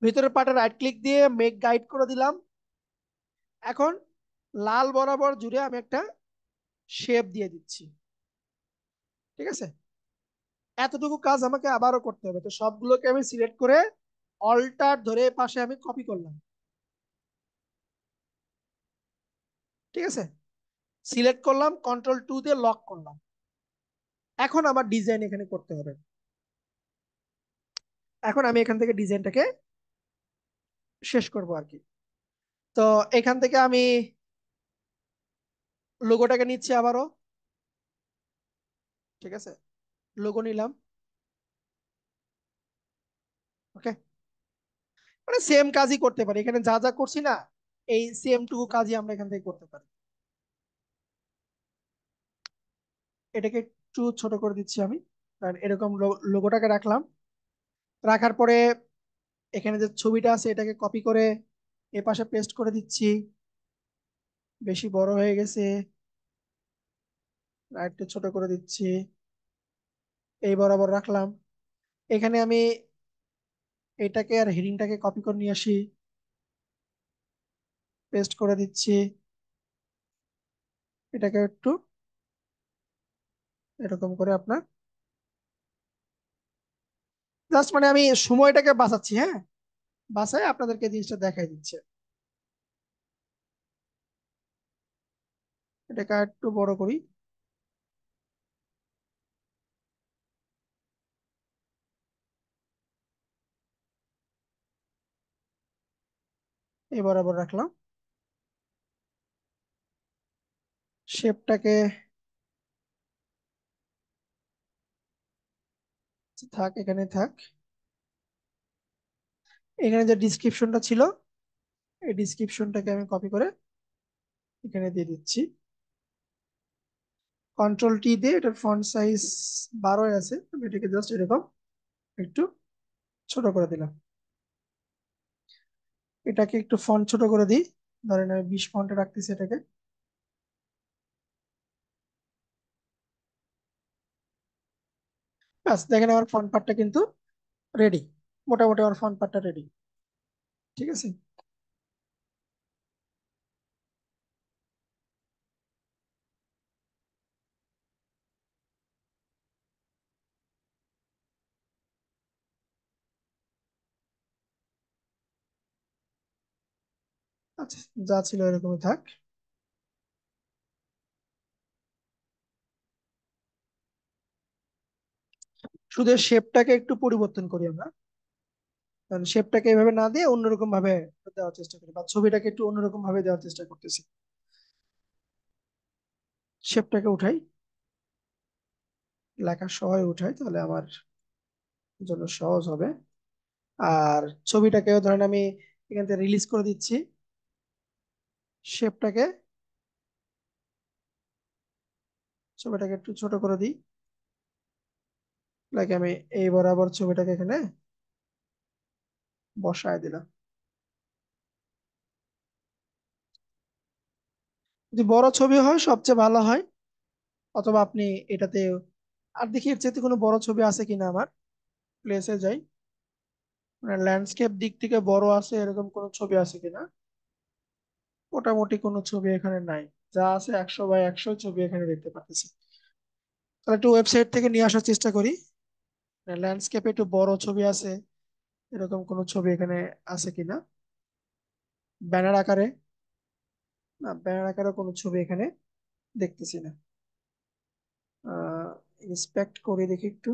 ভিতরের পার্টে রাইট ক্লিক দিয়ে মেক গাইড করে দিলাম। এখন লাল বরাবর জুড়ে আমি একটা শেপ দিয়ে দিচ্ছি। ঠিক আছে, এতটুকু কাজ আমাকে আবারও করতে হবে। তো সবগুলোকে আমি সিলেক্ট করে অল্টার ধরে পাশে আমি কপি করলাম। ঠিক আছে, সিলেক্ট করলাম, কন্ট্রোল 2 দিয়ে লক করলাম। এখন আমার ডিজাইন এখানে করতে হবে। এখন আমি এখান থেকে ডিজাইনটাকে শেষ করব আর কি। তো এখান থেকে আমি লোগোটাকে নিচ্ছি আবারও। ঠিক আছে, লোগো নিলাম। ওকে, মানে সেম কাজই করতে পারি, এখানে যা যা করছি না, এই সেম টুকু কাজই আমরা এখান থেকে করতে পারি। এটাকে একটু ছোট করে দিচ্ছি আমি, কারণ এরকম লোগোটাকে রাখলাম। রাখার পরে এখানে যে ছবিটা আছে এটাকে কপি করে এ পাশে পেস্ট করে দিচ্ছি। বেশি বড় হয়ে গেছে, আর একটু ছোট করে দিচ্ছি। এই বরাবর রাখলাম। এখানে আমি এটাকে আর হেডিংটাকে কপি করে নিয়ে আসি, পেস্ট করে দিচ্ছি। এটাকে একটু এরকম করে আপনার জাস্ট মানে আমি সময়টাকে বাঁচাচ্ছি, হ্যাঁ, বাঁচাই আপনাদেরকে জিনিসটা দেখাই দিচ্ছে। এটাকে আর একটু বড় করি। এই বরাবর রাখলাম। শেপটাকে থাক, এখানে থাক। এখানে যে ডিসক্রিপশনটা ছিল, এই ডিসক্রিপশনটাকে আমি কপি করে এখানে দিয়ে দিচ্ছি। কন্ট্রোল 2 দিয়ে এটার ফন্ট সাইজ 12 আছে, আমি এটাকে জাস্ট এরকম একটু ছোট করে দিলাম। এটাকে একটু ফন্ট ছোট করে দিই, ধরেন আমি 20 ফন্টে রাখতেছি এটাকে। ব্যাস, দেখেন আমার ফন্ট পার্টটা কিন্তু রেডি। মোটামুটি আমার ফন্ট পার্টটা রেডি। ঠিক আছে, আচ্ছা, যা ছিল এরকমই থাক। শুধু শেপটাকে একটু পরিবর্তন করি আমরা, কারণ শেপটাকে এভাবে না দিয়ে অন্যরকম ভাবে দেওয়ার চেষ্টা করি, বা ছবিটাকে একটু অন্যরকম ভাবে দেওয়ার চেষ্টা করতেছি। শেপটাকে উঠাই, লেখার সহায় উঠাই, তাহলে আমার জন্য সহজ হবে। আর ছবিটাকেও ধরেন আমি এখান থেকে রিলিজ করে দিচ্ছি। শেপটাকে, ছবিটাকে একটু ছোট করে দিই। লাইক আমি এই বরাবর ছবিটাকে এখানে বসায় দিলাম। যদি বড় ছবি হয় সবচেয়ে ভালো হয়, অথবা আপনি এটাতে, আর দেখি এর চাইতে কোনো বড় ছবি আছে কিনা আমার। প্লেসে যাই, মানে ল্যান্ডস্কেপ দিক থেকে বড় আছে এরকম কোনো ছবি আছে কিনা। মোটামুটি কোনো ছবি এখানে নাই। যা আছে 100 বাই 100 ছবি এখানে দেখতে পাচ্ছি। তাহলে একটু ওয়েবসাইট থেকে নিয়ে আসার চেষ্টা করি, ল্যান্ডস্কেপে একটু বড় ছবি আছে এরকম কোনো ছবি এখানে আছে কিনা। ব্যানার আকারে, না ব্যানার আকারে কোনো ছবি এখানে দেখতেছি না। ইন্সপেক্ট করে দেখি একটু।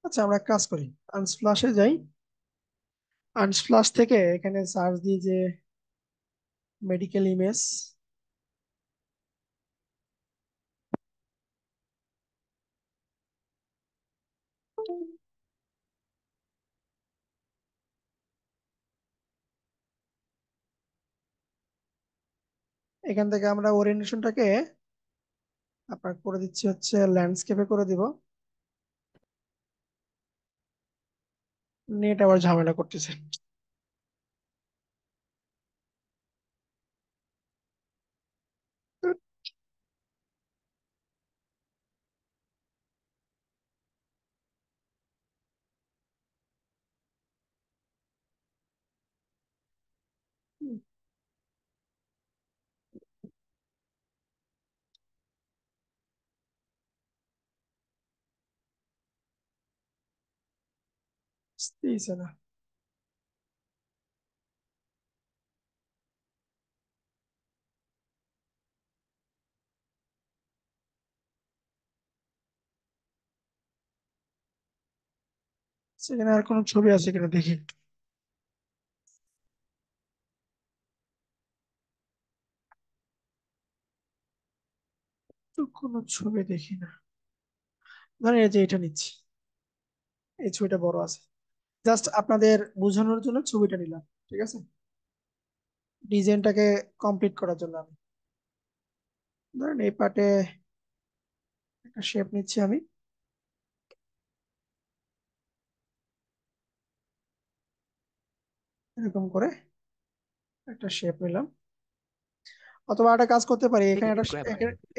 আচ্ছা, আমরা এক কাজ করি, আনস্প্লাশে যাই। আনস্প্লাশ থেকে এখানে সার্চ দিই যে মেডিকেল ইমেজ। এখান থেকে আমরা ওরিয়েন্টেশনটাকে আপনার করে দিচ্ছি হচ্ছে ল্যান্ডস্কেপে করে দিব। নেট আবার ঝামেলা করতেছে। বুঝতেইছে না। সেখানে আর কোনো ছবি আছে কিনা দেখি। তো কোনো ছবি দেখি না। ধরেন এই যে এটা নিচ্ছি, এই ছবিটা বড় আছে। জাস্ট আপনাদের বোঝানোর জন্য ছবিটা নিলাম, ঠিক আছে, ডিজাইনটাকে কমপ্লিট করার জন্য। আমি ধরেন এই পার্টে একটা শেপ নিচ্ছি আমি, এরকম করে একটা শেপ নিলাম। অথবা একটা কাজ করতে পারি, এখানে একটা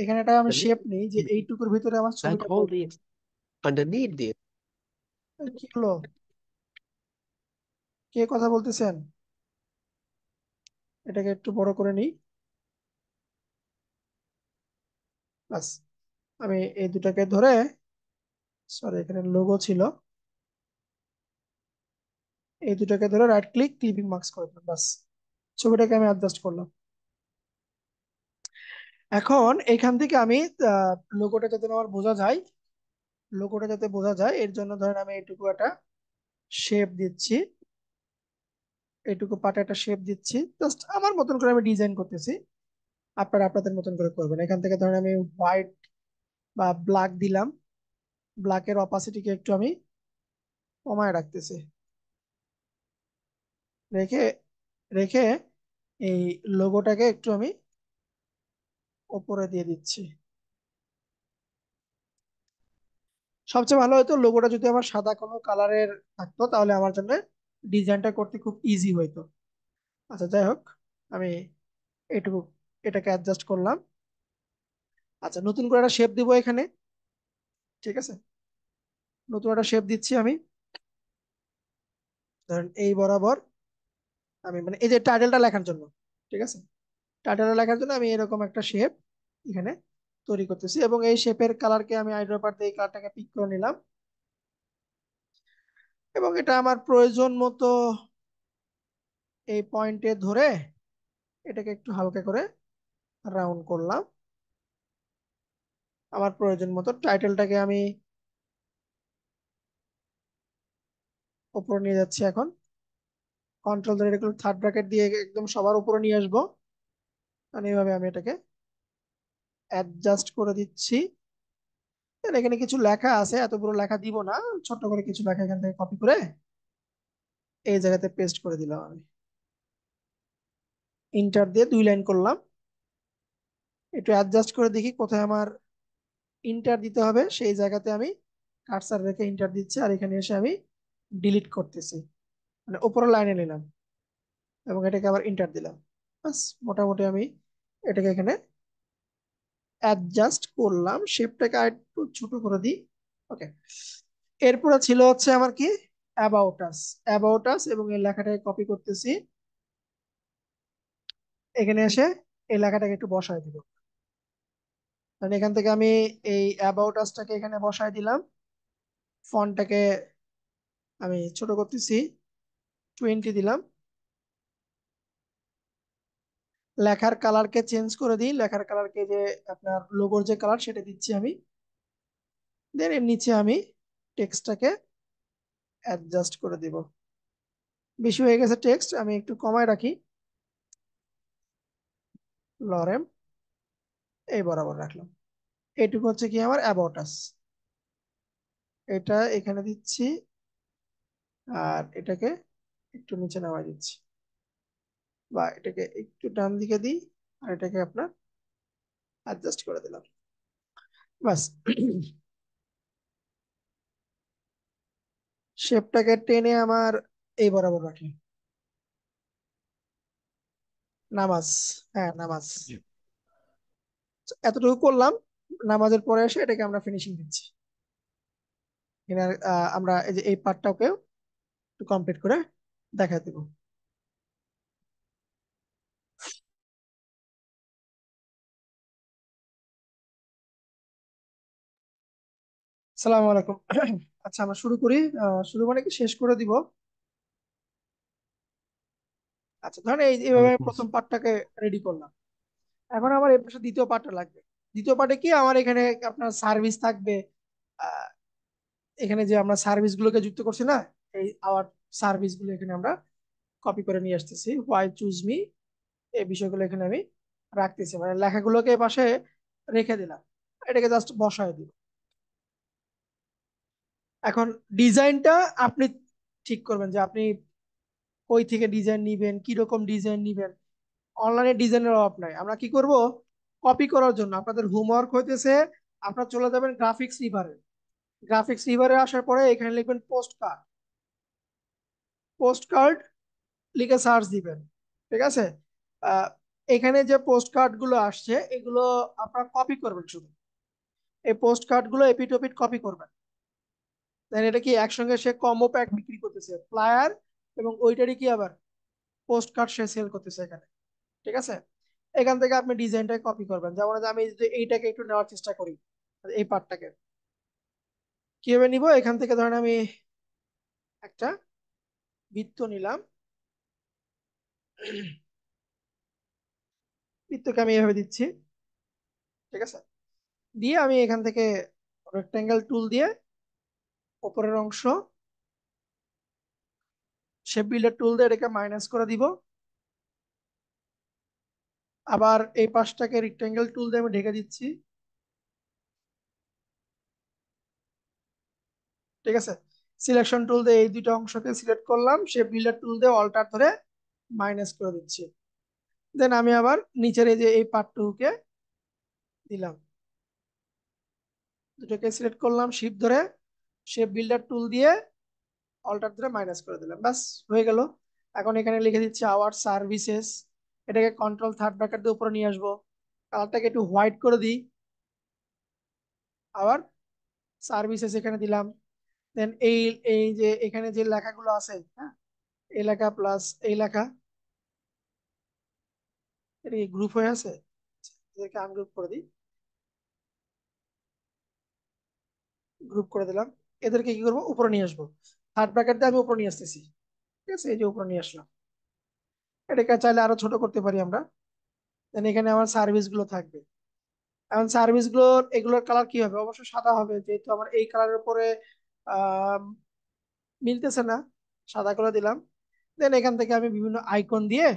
এখানে একটা আমি শেপ নিই যে এইটুকুর ভিতরে আমার And ছবিটা all পড়বে। the underneath the কি হলো, কে কথা বলতেছেন? এটাকে একটু বড় করে নিই। বাস, আমি এই দুটাকে ধরে, সরি এখানে লোগো ছিল, এই দুটাকে ধরে রাইট ক্লিক ক্লিপিং মার্কস করে দিলাম। বাস, ছবিটাকে আমি অ্যাডজাস্ট করলাম। এখন এখান থেকে আমি লোগোটা যাতে আমার বোঝা যায়, লোগোটা যাতে বোঝা যায় এর জন্য ধরেন আমি এইটুকু একটা শেপ দিচ্ছি, এইটুকু পাটে একটা শেপ দিচ্ছি, জাস্ট আমার মতন করে আমি ডিজাইন করতেছি। আপনারা আপনাদের মতন করে করবেন। এখান থেকে ধরেন আমি হোয়াইট বা ব্ল্যাক দিলাম, ব্ল্যাকের অপাসিটিকে একটু আমি কমায় রাখতেছি, রেখে রেখে এই লোগোটাকে একটু আমি ওপরে দিয়ে দিচ্ছি। সবচেয়ে ভালো হতো লোগোটা যদি আমার সাদা কোনো কালারের থাকতো, তাহলে আমার জন্য ডিজাইনটা করতে খুব ইজি হইতো। আচ্ছা যাই হোক, আমি এটুকু, এটাকে অ্যাডজাস্ট করলাম। আচ্ছা, নতুন করে একটা শেপ দিব এখানে, ঠিক আছে, নতুন একটা শেপ দিচ্ছি আমি। ধরেন এই বরাবর আমি, মানে এই যে টাইটেলটা লেখার জন্য, ঠিক আছে, টাইটেলটা লেখার জন্য আমি এরকম একটা শেপ এখানে তৈরি করতেছি, এবং এই শেপের কালারকে আমি আইড্রপার দিয়ে এই কালারটাকে পিক করে নিলাম, এবং এটা আমার প্রয়োজন মতো এই পয়েন্টে ধরে এটাকে একটু হালকা করে রাউন্ড করলাম। আমার প্রয়োজন মতো টাইটেলটাকে আমি উপরে নিয়ে যাচ্ছি। এখন কন্ট্রোল ধরে এরকম থার্ড ব্র্যাকেট দিয়ে একদম সবার উপরে নিয়ে আসবো, মানে এইভাবে আমি এটাকে অ্যাডজাস্ট করে দিচ্ছি। Then এখানে কিছু লেখা আছে, এত বড় লেখা দিব না, ছোট করে কিছু লেখা এখান থেকে কপি করে এই জায়গাতে পেস্ট করে দিলাম আমি। ইন্টার দিয়ে 2 লাইন করলাম। একটু অ্যাডজাস্ট করে দেখি কোথায় আমার ইন্টার দিতে হবে, সেই জায়গাতে আমি কার্সার রেখে ইন্টার দিচ্ছি, আর এখানে এসে আমি ডিলিট করতেছি, মানে উপরের লাইনে নিলাম এবং এটাকে আবার ইন্টার দিলাম। বাস, মোটামুটি আমি এটাকে এখানে অ্যাডজাস্ট করলাম, শেপটাকে আর একটু ছোট করে দিই। ওকে, এরপরে ছিল হচ্ছে আমার কি, অ্যাবাউট আস। অ্যাবাউট আস এবং এই লেখাটাকে কপি করতেছি, এখানে এসে এই লেখাটাকে একটু বসায় দিব। তাহলে এখান থেকে আমি এই অ্যাবাউট আসটাকে এখানে বসায় দিলাম, ফন্টটাকে আমি ছোট করতেছি, 20 দিলাম। লেখার কালারকে চেঞ্জ করে দিই, লেখার কালারকে যে আপনার লোগোর যে কালার সেটা দিচ্ছি আমি। দেন এর নিচে আমি টেক্সটটাকে অ্যাডজাস্ট করে দিব। বেশি হয়ে গেছে টেক্সট, আমি একটু কমায় রাখি, লরেম এই বরাবর রাখলাম। এইটুকু হচ্ছে কি আমার অ্যাবাউট আস, এটা এখানে দিচ্ছি, আর এটাকে একটু নিচে নামাই দিচ্ছি, বা এটাকে একটু ডান দিকে দিই, আর এটাকে আপনার অ্যাডজাস্ট করে দিলাম। বাস, শেপটাকে টেনে আমার এই বরাবর রাখি, নামাজ, হ্যাঁ নামাজ, এতটুকু করলাম। নামাজের পরে এসে এটাকে আমরা ফিনিশিং দিচ্ছি। এখানে আমরা এই যে এই পার্টটাকে একটু কমপ্লিট করে দেখা দেবো। সালাম আলাইকুম। আচ্ছা, আমরা শুরু করি। শুরু মানে কি শেষ করে দিব। আচ্ছা, ধরেন এইভাবে ওয়ালাইকুম প্রথম আসসালাম। পার্টটাকে রেডি করলাম। এখন আমার এই পাশে দ্বিতীয় পার্টটা লাগবে। দ্বিতীয় পার্টে কি আমার এখানে আপনার সার্ভিস থাকবে। আহ, এখানে যে আমরা সার্ভিস গুলোকে যুক্ত করছি না, এই আওয়ার সার্ভিস গুলো এখানে আমরা কপি করে নিয়ে আসতেছি, হোয়াই চুজ মি, এই বিষয়গুলো এখানে আমি রাখতেছি, মানে লেখাগুলোকে এই পাশে রেখে দিলাম, এটাকে জাস্ট বসায় দিব। এখন ডিজাইনটা আপনি ঠিক করবেন যে আপনি কই থেকে ডিজাইন নিবেন, কিরকম ডিজাইন নিবেন। অনলাইনে ডিজাইনের অভাব নাই। আমরা কি করব, কপি করার জন্য আপনাদের হোমওয়ার্ক হইতেছে, আপনারা চলে যাবেন গ্রাফিক্স রিভারে। গ্রাফিক্স রিভারে আসার পরে এখানে লিখবেন পোস্ট কার্ড। পোস্ট কার্ড লিখে সার্চ দিবেন, ঠিক আছে। আহ, এখানে যে পোস্ট কার্ড গুলো আসছে এগুলো আপনারা কপি করবেন শুধু। এই পোস্ট কার্ড গুলো এপিট কপি করবেন। দেন এটা কি একসঙ্গে সে কম্বো প্যাক বিক্রি করতেছে, ফ্লায়ার এবং ওইটারই কি আবার পোস্ট কার্ড সে সেল করতেছে এখানে, ঠিক আছে। এখান থেকে আপনি ডিজাইনটা কপি করবেন। যেমন যে আমি যদি এইটাকে একটু নেওয়ার চেষ্টা করি, এই পার্টটাকে কিভাবে নিব, এখান থেকে ধরেন আমি একটা বৃত্ত নিলাম, বৃত্তকে আমি এভাবে দিচ্ছি, ঠিক আছে। দিয়ে আমি এখান থেকে রেক্টাঙ্গেল টুল দিয়ে উপরের অংশ শেপ বিল্ডার টুল দিয়ে এটাকে মাইনাস করে দিব। আবার এই পাশটাকে রেক্টাঙ্গেল টুল দিয়ে আমি ঢেকে দিচ্ছি, ঠিক আছে। সিলেকশন টুল দিয়ে এই দুটো অংশকে সিলেক্ট করলাম, শেপ বিল্ডার টুল দিয়ে অল্টার ধরে মাইনাস করে দিচ্ছি। দেন আমি আবার নিচের এই যে এই পার্টটুকুকে দিলাম, দুটোকে সিলেক্ট করলাম শিফট ধরে, শেপ বিল্ডার টুল দিয়ে অল্টার ধরে মাইনাস করে দিলাম, ব্যাস হয়ে গেল। এখন এখানে লিখে দিচ্ছি আওয়ার সার্ভিসেস, এটাকে কন্ট্রোল থার্ড ব্র্যাকেট দিয়ে উপরে নিয়ে আসবো, কালারটাকে একটু হোয়াইট করে দিই, আবার সার্ভিসেস এখানে দিলাম। দেন এই এই যে এখানে যে লেখাগুলো আছে, হ্যাঁ, এই লেখা প্লাস এই লেখা, এটা কি গ্রুপ হয়ে আছে, এদেরকে আনগ্রুপ করে দিই, গ্রুপ করে দিলাম। এদেরকে কি করবো, উপরে নিয়ে আসবো, থার্ড ব্র্যাকেট দিয়ে আমি উপরে নিয়ে আসতেছি, ঠিক আছে, এই যে উপরে নিয়ে আসলাম। এটাকে চাইলে আরো ছোট করতে পারি আমরা। দেন এখানে আমার সার্ভিস গুলো থাকবে। এখন সার্ভিস গুলোর এগুলোর কালার কি হবে, অবশ্যই সাদা হবে, যেহেতু আমার এই কালারের উপরে আহ মিলতেছে না, সাদা করে দিলাম। দেন এখান থেকে আমি বিভিন্ন আইকন দিয়ে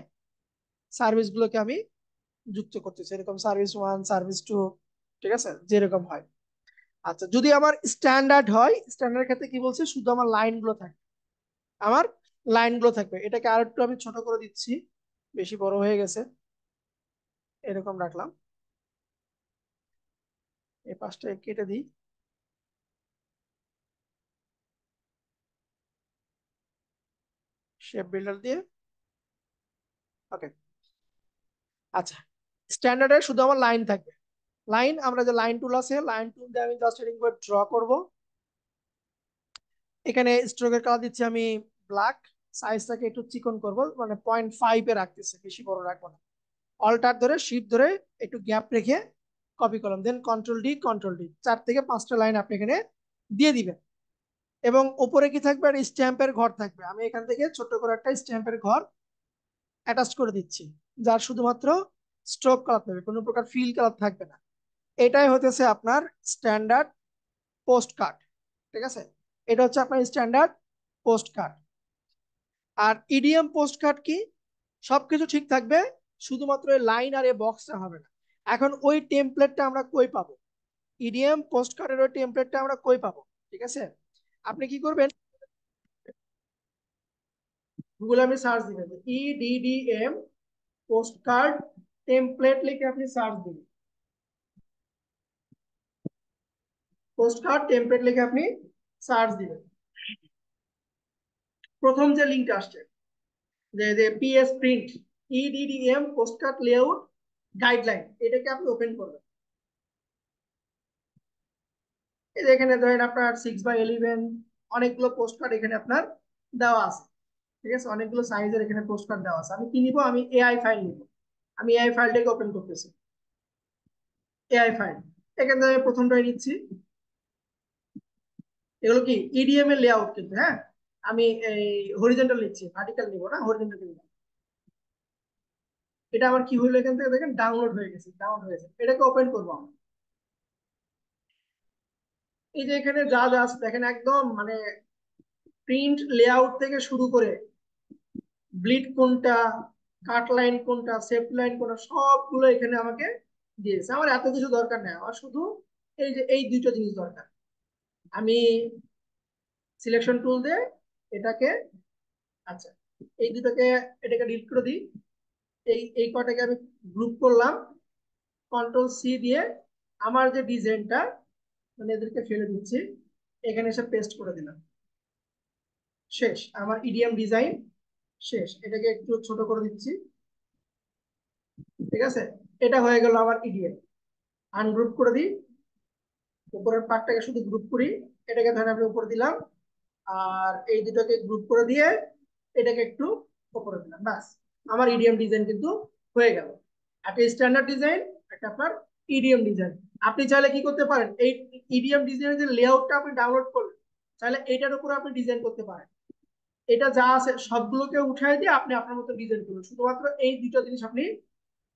সার্ভিস গুলোকে আমি যুক্ত করতেছি, এরকম সার্ভিস 1, সার্ভিস 2, ঠিক আছে, যেরকম হয়। আচ্ছা, যদি আমার স্ট্যান্ডার্ড হয়, স্ট্যান্ডার্ড ক্ষেত্রে কি বলছে, শুধু আমার লাইনগুলো থাকবে, আমার লাইনগুলো থাকবে। এটাকে আর একটু আমি ছোট করে দিচ্ছি, বেশি বড় হয়ে গেছে, এরকম রাখলাম। এই পাশটা কেটে দিই, শেপ বিল্ডার দিয়ে। ওকে। আচ্ছা, স্ট্যান্ডার্ডে শুধু আমার লাইন থাকবে। লাইন, আমরা যে লাইন টুল আছে, লাইন টুল দিয়ে আমি জাস্ট এরকম করে ড্র করব। এখানে স্ট্রোকের কালার দিচ্ছি আমি ব্ল্যাক, সাইজটাকে একটু চিকন করব, মানে 0.5 এ রাখতেছে, বেশি বড় রাখবো না। অল্টার ধরে শিফট ধরে একটু গ্যাপ রেখে কপি করলাম, দেন কন্ট্রোল ডি 4 থেকে 5টা লাইন আপনি এখানে দিয়ে দিবেন। এবং উপরে কি থাকবে, আর স্ট্যাম্পের ঘর থাকবে। আমি এখান থেকে ছোট করে একটা স্ট্যাম্পের ঘর অ্যাটাচ করে দিচ্ছি, যার শুধুমাত্র স্ট্রোক কালার থাকবে, কোনো প্রকার ফিল কালার থাকবে না। এটাই হতেছে আপনার স্ট্যান্ডার্ড পোস্ট কার্ড। ঠিক আছে, এটা হচ্ছে আপনার স্ট্যান্ডার্ড পোস্ট কার্ড। আর ইডিএম পোস্ট কার্ড কি, সবকিছু ঠিক থাকবে, শুধুমাত্র লাইন আর এই বক্সটা হবে না। এখন ওই টেমপ্লেটটা আমরা কই পাবো, ইডিএম পোস্ট কার্ডের ওই টেমপ্লেটটা আমরা কই পাবো? ঠিক আছে, আপনি কি করবেন, গুগলে আপনি সার্চ দিবেন ইডিডিএম পোস্ট কার্ড টেমপ্লেট লিখে আপনি সার্চ দিবেন, পোস্ট কার্ড টেমপ্লেট লিখে আপনি সার্চ দিবেন। প্রথম যে লিঙ্কটা আসছে, যে PS print EDDM post card layout guideline, এটাকে আপনি ওপেন করবেন। এই যে এখানে ধরেন আপনার 6/11 অনেকগুলো পোস্ট কার্ড এখানে আপনার দেওয়া আছে। ঠিক আছে, অনেকগুলো সাইজের এখানে পোস্ট কার্ড দেওয়া আছে। আমি কি নিব, আমি এআই ফাইল নিব। আমি এআই ফাইলটাকে ওপেন করতেছি, এআই ফাইল। এখান থেকে আমি প্রথমটাই নিচ্ছি। এগুলো কি ইডিএম এর লেআউট কিন্তু, হ্যাঁ। আমি এই হরিজন্টাল নিচ্ছি, ভার্টিক্যাল নিব না, হরিজন্টাল নিব। এটা আমার কি হলো, এখান থেকে দেখেন ডাউনলোড হয়ে গেছে, ডাউনলোড হয়েছে। এটাকে ওপেন করবো আমরা। এই যে এখানে যা যা আছে দেখেন, একদম মানে প্রিন্ট লেআউট থেকে শুরু করে ব্লিড কোনটা, কাট লাইন কোনটা, সেফ লাইন কোনটা, সবগুলো এখানে আমাকে দিয়েছে। আমার এত কিছু দরকার নেই, আমার শুধু এই যে এই দুটো জিনিস দরকার। আমি সিলেকশন টুল দিয়ে এটাকে, আচ্ছা, এই দুটোকে, এটাকে ডিলিট করে দিই। এই এই কটাকে আমি গ্রুপ করলাম, কন্ট্রোল সি দিয়ে আমার যে ডিজাইনটা, মানে এদেরকে ফেলে দিচ্ছি, এখানে এসে পেস্ট করে দিলাম। শেষ, আমার ইডিএম ডিজাইন শেষ। এটাকে একটু ছোট করে দিচ্ছি। ঠিক আছে, এটা হয়ে গেল আমার ইডিএম। আনগ্রুপ করে দিই, উপরের পার্টটাকে শুধু গ্রুপ করি। এটাকে ধরে আমি উপরে দিলাম, আর এই দুটোকে গ্রুপ করে দিয়ে এটাকে একটু উপরে দিলাম, ব্যাস। আমার ইডিএম ডিজাইন কিন্তু হয়ে গেল। একটা স্ট্যান্ডার্ড ডিজাইন, একটা আপনার ইডিএম ডিজাইন। আপনি চাইলে কি করতে পারেন, এই ইডিএম ডিজাইনের যে লেআউটটা আপনি ডাউনলোড করলেন, চাইলে এটার উপরে আপনি ডিজাইন করতে পারেন। এটা যা আছে সবগুলোকে উঠাই দিয়ে আপনি আপনার মতো ডিজাইন করবেন। শুধুমাত্র এই দুটো জিনিস আপনি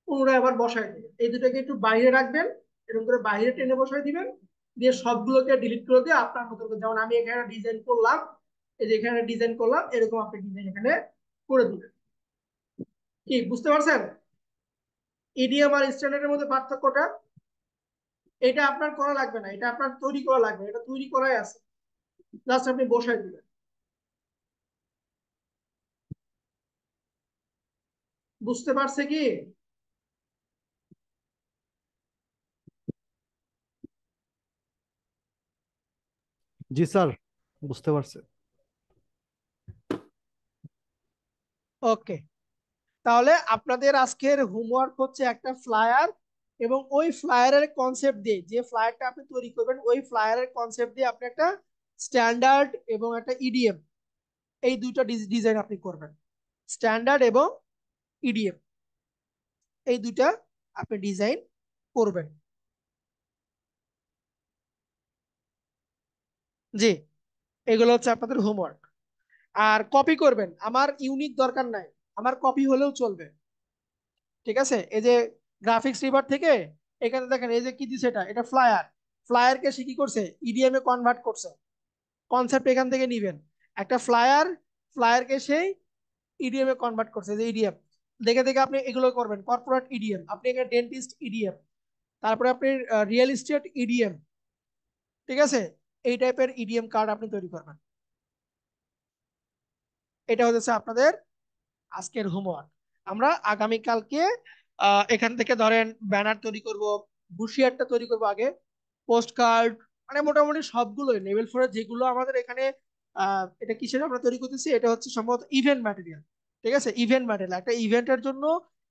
পুনরায় আবার বসাই দিবেন। এই দুটোকে একটু বাইরে রাখবেন, এরকম করে বাইরে টেনে বসাই দিবেন, দিয়ে সবগুলোকে ডিলিট করে দিয়ে আপনার মতো করে, যেমন আমি এখানে ডিজাইন করলাম, এই যে এখানে ডিজাইন করলাম, এরকম আপনি ডিজাইন এখানে করে দিবেন। কি বুঝতে পারছেন ইডিএম আর স্ট্যান্ডার্ডের মধ্যে পার্থক্যটা? এটা আপনার করা লাগবে না, এটা আপনার তৈরি করা লাগবে, এটা তৈরি করাই আছে, জাস্ট আপনি বসাই দিবেন। বুঝতে পারছে কি? জি স্যার, বুঝতে পারছি। ওকে, তাহলে আপনাদের আজকের হোমওয়ার্ক হচ্ছে একটা ফ্লায়ার, এবং ওই ফ্লায়ারের কনসেপ্ট দিয়ে, যে ফ্লায়ারটা আপনি তৈরি করবেন, ওই ফ্লায়ারের কনসেপ্ট দিয়ে আপনি একটা স্ট্যান্ডার্ড এবং একটা ইডিএম, এই দুইটা ডিজাইন আপনি করবেন। স্ট্যান্ডার্ড এবং ইডিএম, এই দুইটা আপনি ডিজাইন করবেন। জি, এগুলো হচ্ছে আপনাদের হোমওয়ার্ক। আর কপি করবেন, আমার ইউনিক দরকার নাই, আমার কপি হলেও চলবে। ঠিক আছে, এই যে গ্রাফিক্স রিভার থেকে এখানে দেখেন, এই যে কি দিছে, এটা এটা ফ্লায়ার। ফ্লায়ারকে সে কি করছে, ইডিএম এ কনভার্ট করছে। কনসেপ্ট এখান থেকে নিবেন, একটা ফ্লায়ার, ফ্লায়ারকে সেই ইডিএম এ কনভার্ট করছে, যে ইডিএম দেখে দেখে আপনি এগুলো করবেন। কর্পোরেট ইডিএম, আপনি এখানে ডেন্টিস্ট ইডিএম, তারপরে আপনি রিয়েল এস্টেট ইডিএম, ঠিক আছে, এই টাইপের ইডিএম কার্ড আপনি তৈরি করবেন। এটা হচ্ছে আপনাদের আজকের হোমওয়ার্ক। আমরা আগামীকালকে এখান থেকে ধরেন ব্যানার তৈরি করব, বুশিয়ারটা তৈরি করব আগে, পোস্ট কার্ড, মানে মোটামুটি সবগুলোই লেভেল 4 যেগুলো আমাদের এখানে এটা কিসের আমরা তৈরি করতেছি, এটা হচ্ছে সম্ভবত ইভেন্ট ম্যাটেরিয়াল। ঠিক আছে, ইভেন্ট ম্যাটেরিয়াল, একটা ইভেন্টের জন্য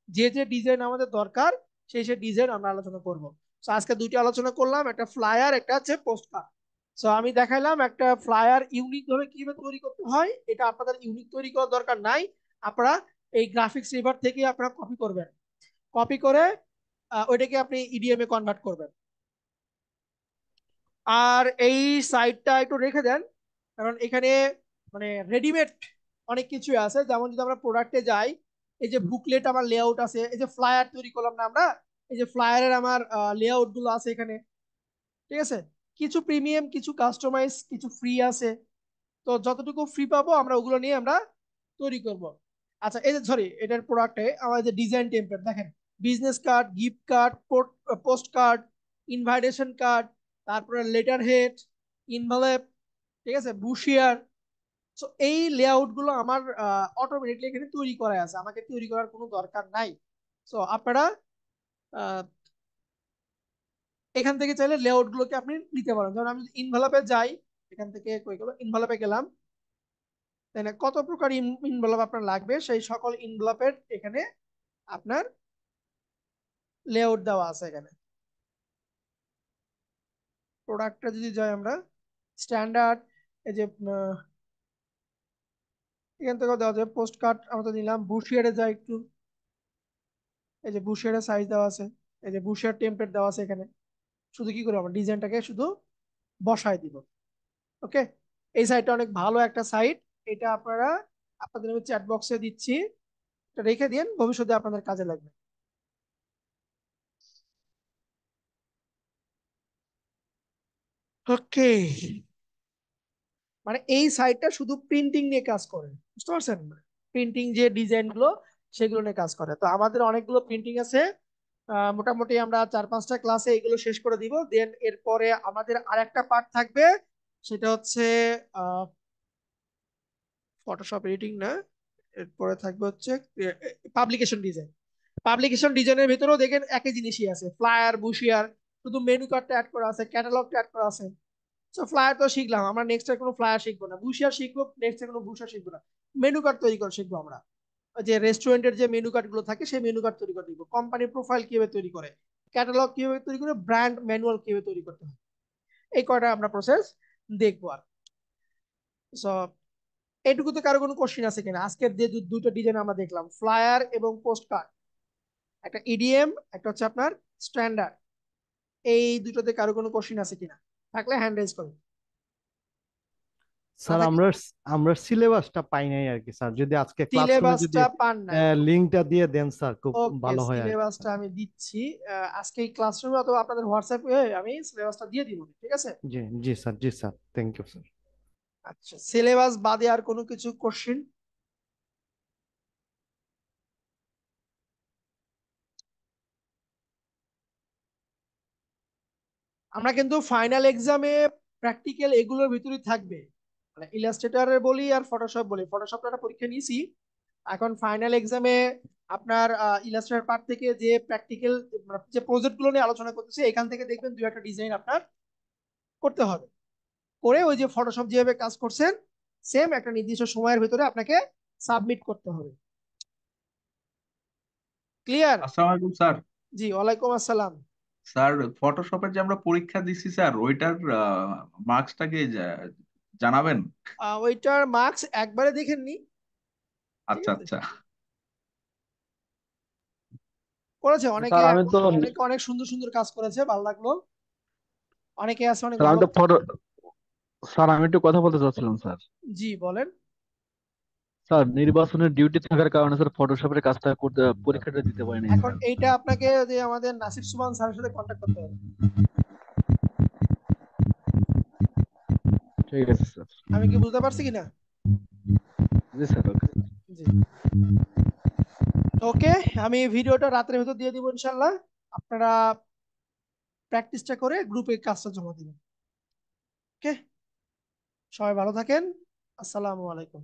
যে যে ডিজাইন আমাদের দরকার সেই সেই ডিজাইন আমরা আলোচনা করব। তো আজকে দুইটা আলোচনা করলাম, একটা ফ্লায়ার, একটা হচ্ছে পোস্ট কার্ড। সো আমি দেখাইলাম একটা ফ্লায়ার ইউনিক ভাবে কিভাবে তৈরি করতে হয়, এটা আপনাদের ইউনিক তৈরি করার দরকার নাই, আপনারা এই গ্রাফিক্স রিভার থেকে আপনারা কপি করবেন, কপি করে ওইটাকে আপনি ইডিএম এ কনভার্ট করবেন। আর এই সাইটটা একটু রেখে দেন, কারণ এখানে মানে রেডিমেড অনেক কিছু আছে। যেমন যদি আমরা প্রোডাক্টে যাই, এই যে বুকলেট আমার লেআউট আছে, এই যে ফ্লায়ার তৈরি করলাম না আমরা, এই যে ফ্লায়ারের আমার লেআউট গুলো আছে এখানে। ঠিক আছে, কিছু প্রিমিয়াম, কিছু কাস্টমাইজ, কিছু ফ্রি আছে। তো যতটুকু ফ্রি পাবো আমরা ওগুলো নিয়ে আমরা তৈরি করব। আচ্ছা, এই যে সরি, এটার প্রোডাক্টে আমার যে ডিজাইন টেমপ্লেট দেখেন, business card, gift card, post card, invitation card, তারপরে লেটার হেড, ইনভেলপ, ঠিক আছে, বুশিয়ার। সো এই লেআউট গুলো আমার অটোমেটিকলি এখানে তৈরি করা আছে, আমাকে তৈরি করার কোনো দরকার নাই। সো আপনারা আহ, এখান থেকে চাইলে লেআউট গুলোকে আপনি নিতে পারেন। যেমন আমি ইনভেলপে যাই, এখান থেকে কই গেল, ইনভেলপে গেলাম, তাই না, কত প্রকার ইনভেলপ আপনার লাগবে সেই সকল ইনভেলপের এখানে আপনার লেআউট দেওয়া আছে। এখানে প্রোডাক্টটা যদি যাই আমরা, স্ট্যান্ডার্ড, এই যে এখান থেকে দেওয়া যাবে পোস্ট কার্ড আমরা তো নিলাম। বুশিয়ারে যাই একটু, এই যে বুশিয়ারের সাইজ দেওয়া আছে, এই যে বুশিয়ার টেমপ্লেট দেওয়া আছে এখানে। শুধু কি করবো, আমরা ডিজাইনটাকে শুধু বসায় দিব। ওকে, এই সাইটটা অনেক ভালো একটা সাইট, এটা আপনারা, আপনাদের আমি চ্যাট বক্সে দিচ্ছি, এটা রেখে দিন, ভবিষ্যতে আপনাদের কাজে লাগবে। ওকে, মানে এই সাইটটা শুধু প্রিন্টিং নিয়ে কাজ করে, বুঝতে পারছেন, প্রিন্টিং যে ডিজাইন গুলো সেগুলো নিয়ে কাজ করে। তো আমাদের অনেকগুলো প্রিন্টিং আছে, মোটামুটি আমরা 4-5টা ক্লাসে এগুলো শেষ করে দিব। দেন এরপরে আমাদের আরেকটা পার্ট থাকবে, সেটা হচ্ছে ফটোশপ এডিটিং না, এরপরে থাকবে হচ্ছে পাবলিকেশন ডিজাইন। পাবলিকেশন ডিজাইনের ভিতরেও দেখেন একই জিনিসই আছে, ফ্লায়ার, বুশিয়ার, শুধু মেনু কার্ডটা অ্যাড করা আছে, ক্যাটালগটা অ্যাড করা আছে। সো ফ্লায়ার তো শিখলাম, আমরা নেক্সট আর কোনো ফ্লায়ার শিখবো না, বুশিয়ার শিখবো, নেক্সট কোনো বুশিয়ার শিখবো না, মেনু কার্ড তৈরি করে শিখবো আমরা। ওই যে রেস্টুরেন্টের যে মেনু কার্ড গুলো থাকে সেই মেনু কার্ড তৈরি করে দিব, কোম্পানি প্রোফাইল কিভাবে তৈরি করে, ক্যাটালগ কিভাবে তৈরি করে, ব্র্যান্ড ম্যানুয়াল কিভাবে তৈরি করতে হয়, এই কয়টা আমরা প্রসেস দেখবো। আর সো এটুকুতে কারো কোনো কোশ্চিন আছে কিনা? আজকের যে দুটো ডিজাইন আমরা দেখলাম, ফ্লায়ার এবং পোস্ট কার্ড, একটা ইডিএম, একটা হচ্ছে আপনার স্ট্যান্ডার্ড, এই দুটোতে কারো কোনো কোশ্চিন আছে কিনা? থাকলে হ্যান্ড রেজ করুন। না স্যার থাকলে, আমরা আমরা সিলেবাসটা পাই নাই আর কি স্যার, যদি আজকে ক্লাসরুমে যদি সিলেবাসটা পান নাই? লিঙ্কটা দিয়ে দেন স্যার খুব ওকে, ভালো হয় আর কি সিলেবাসটা স্যার। আমি দিচ্ছি আজকে এই ক্লাসরুমে অথবা আপনাদের হোয়াটসঅ্যাপে আমি সিলেবাসটা দিয়ে দিব, ঠিক আছে? জি জি স্যার, জি স্যার, থ্যাংক ইউ স্যার। আচ্ছা, সিলেবাস বাদে আর কোনো কিছু কোশ্চিন? আমরা কিন্তু ফাইনাল এক্সামে প্র্যাকটিক্যাল এগুলোর ভিতরেই থাকবে, মানে ইলাস্ট্রেটরের বলি আর ফটোশপ বলি, ফটোশপটা একটা পরীক্ষা নিয়েছি, এখন ফাইনাল এক্সামে আপনার ইলাস্ট্রেটর পার্ট থেকে যে প্র্যাকটিক্যাল যে প্রজেক্ট গুলো নিয়ে আলোচনা করতেছি, এখান থেকে দেখবেন দুই একটা ডিজাইন আপনার করতে হবে, করে ওই যে ফটোশপ যেভাবে কাজ করছেন সেম একটা নির্দিষ্ট সময়ের ভিতরে আপনাকে সাবমিট করতে হবে। ক্লিয়ার? আসসালামু আলাইকুম স্যার। জি, ওয়ালাইকুম আসসালাম। স্যার, ফটোশপের যে আমরা পরীক্ষা দিচ্ছি স্যার, ওইটার মার্কসটা কি জানাবেন? ওইটার মার্কস একবারে দেখেননি? ঠিক আচ্ছা আছে, আচ্ছা। করেছে অনেকে, স্যার আমি তো অনেকে অনেক সুন্দর সুন্দর কাজ করেছে, ভালো লাগলো, অনেকে আছে অনেক স্যার আমি ভালো। তো ফটো স্যার আমি একটু কথা বলতে চাচ্ছিলাম স্যার। জি বলেন। স্যার নির্বাচনের ডিউটি থাকার কারণে স্যার ফটোশপের কাজটা করতে পরীক্ষাটা দিতে পারিনি এখন স্যার। এইটা আপনাকে যে আমাদের নাসির সুমান স্যারের সাথে কন্ট্যাক্ট করতে হবে। ঠিক আছে স্যার। আমি কি বুঝতে পারছি কিনা? জি স্যার, ওকে স্যার। জি, ওকে, আমি ভিডিওটা রাতের ভেতর দিয়ে দিব ইনশাল্লাহ, আপনারা প্র্যাকটিসটা করে গ্রুপে কাজটা জমা দিবেন। সবাই ভালো থাকেন। আসসালামু আলাইকুম।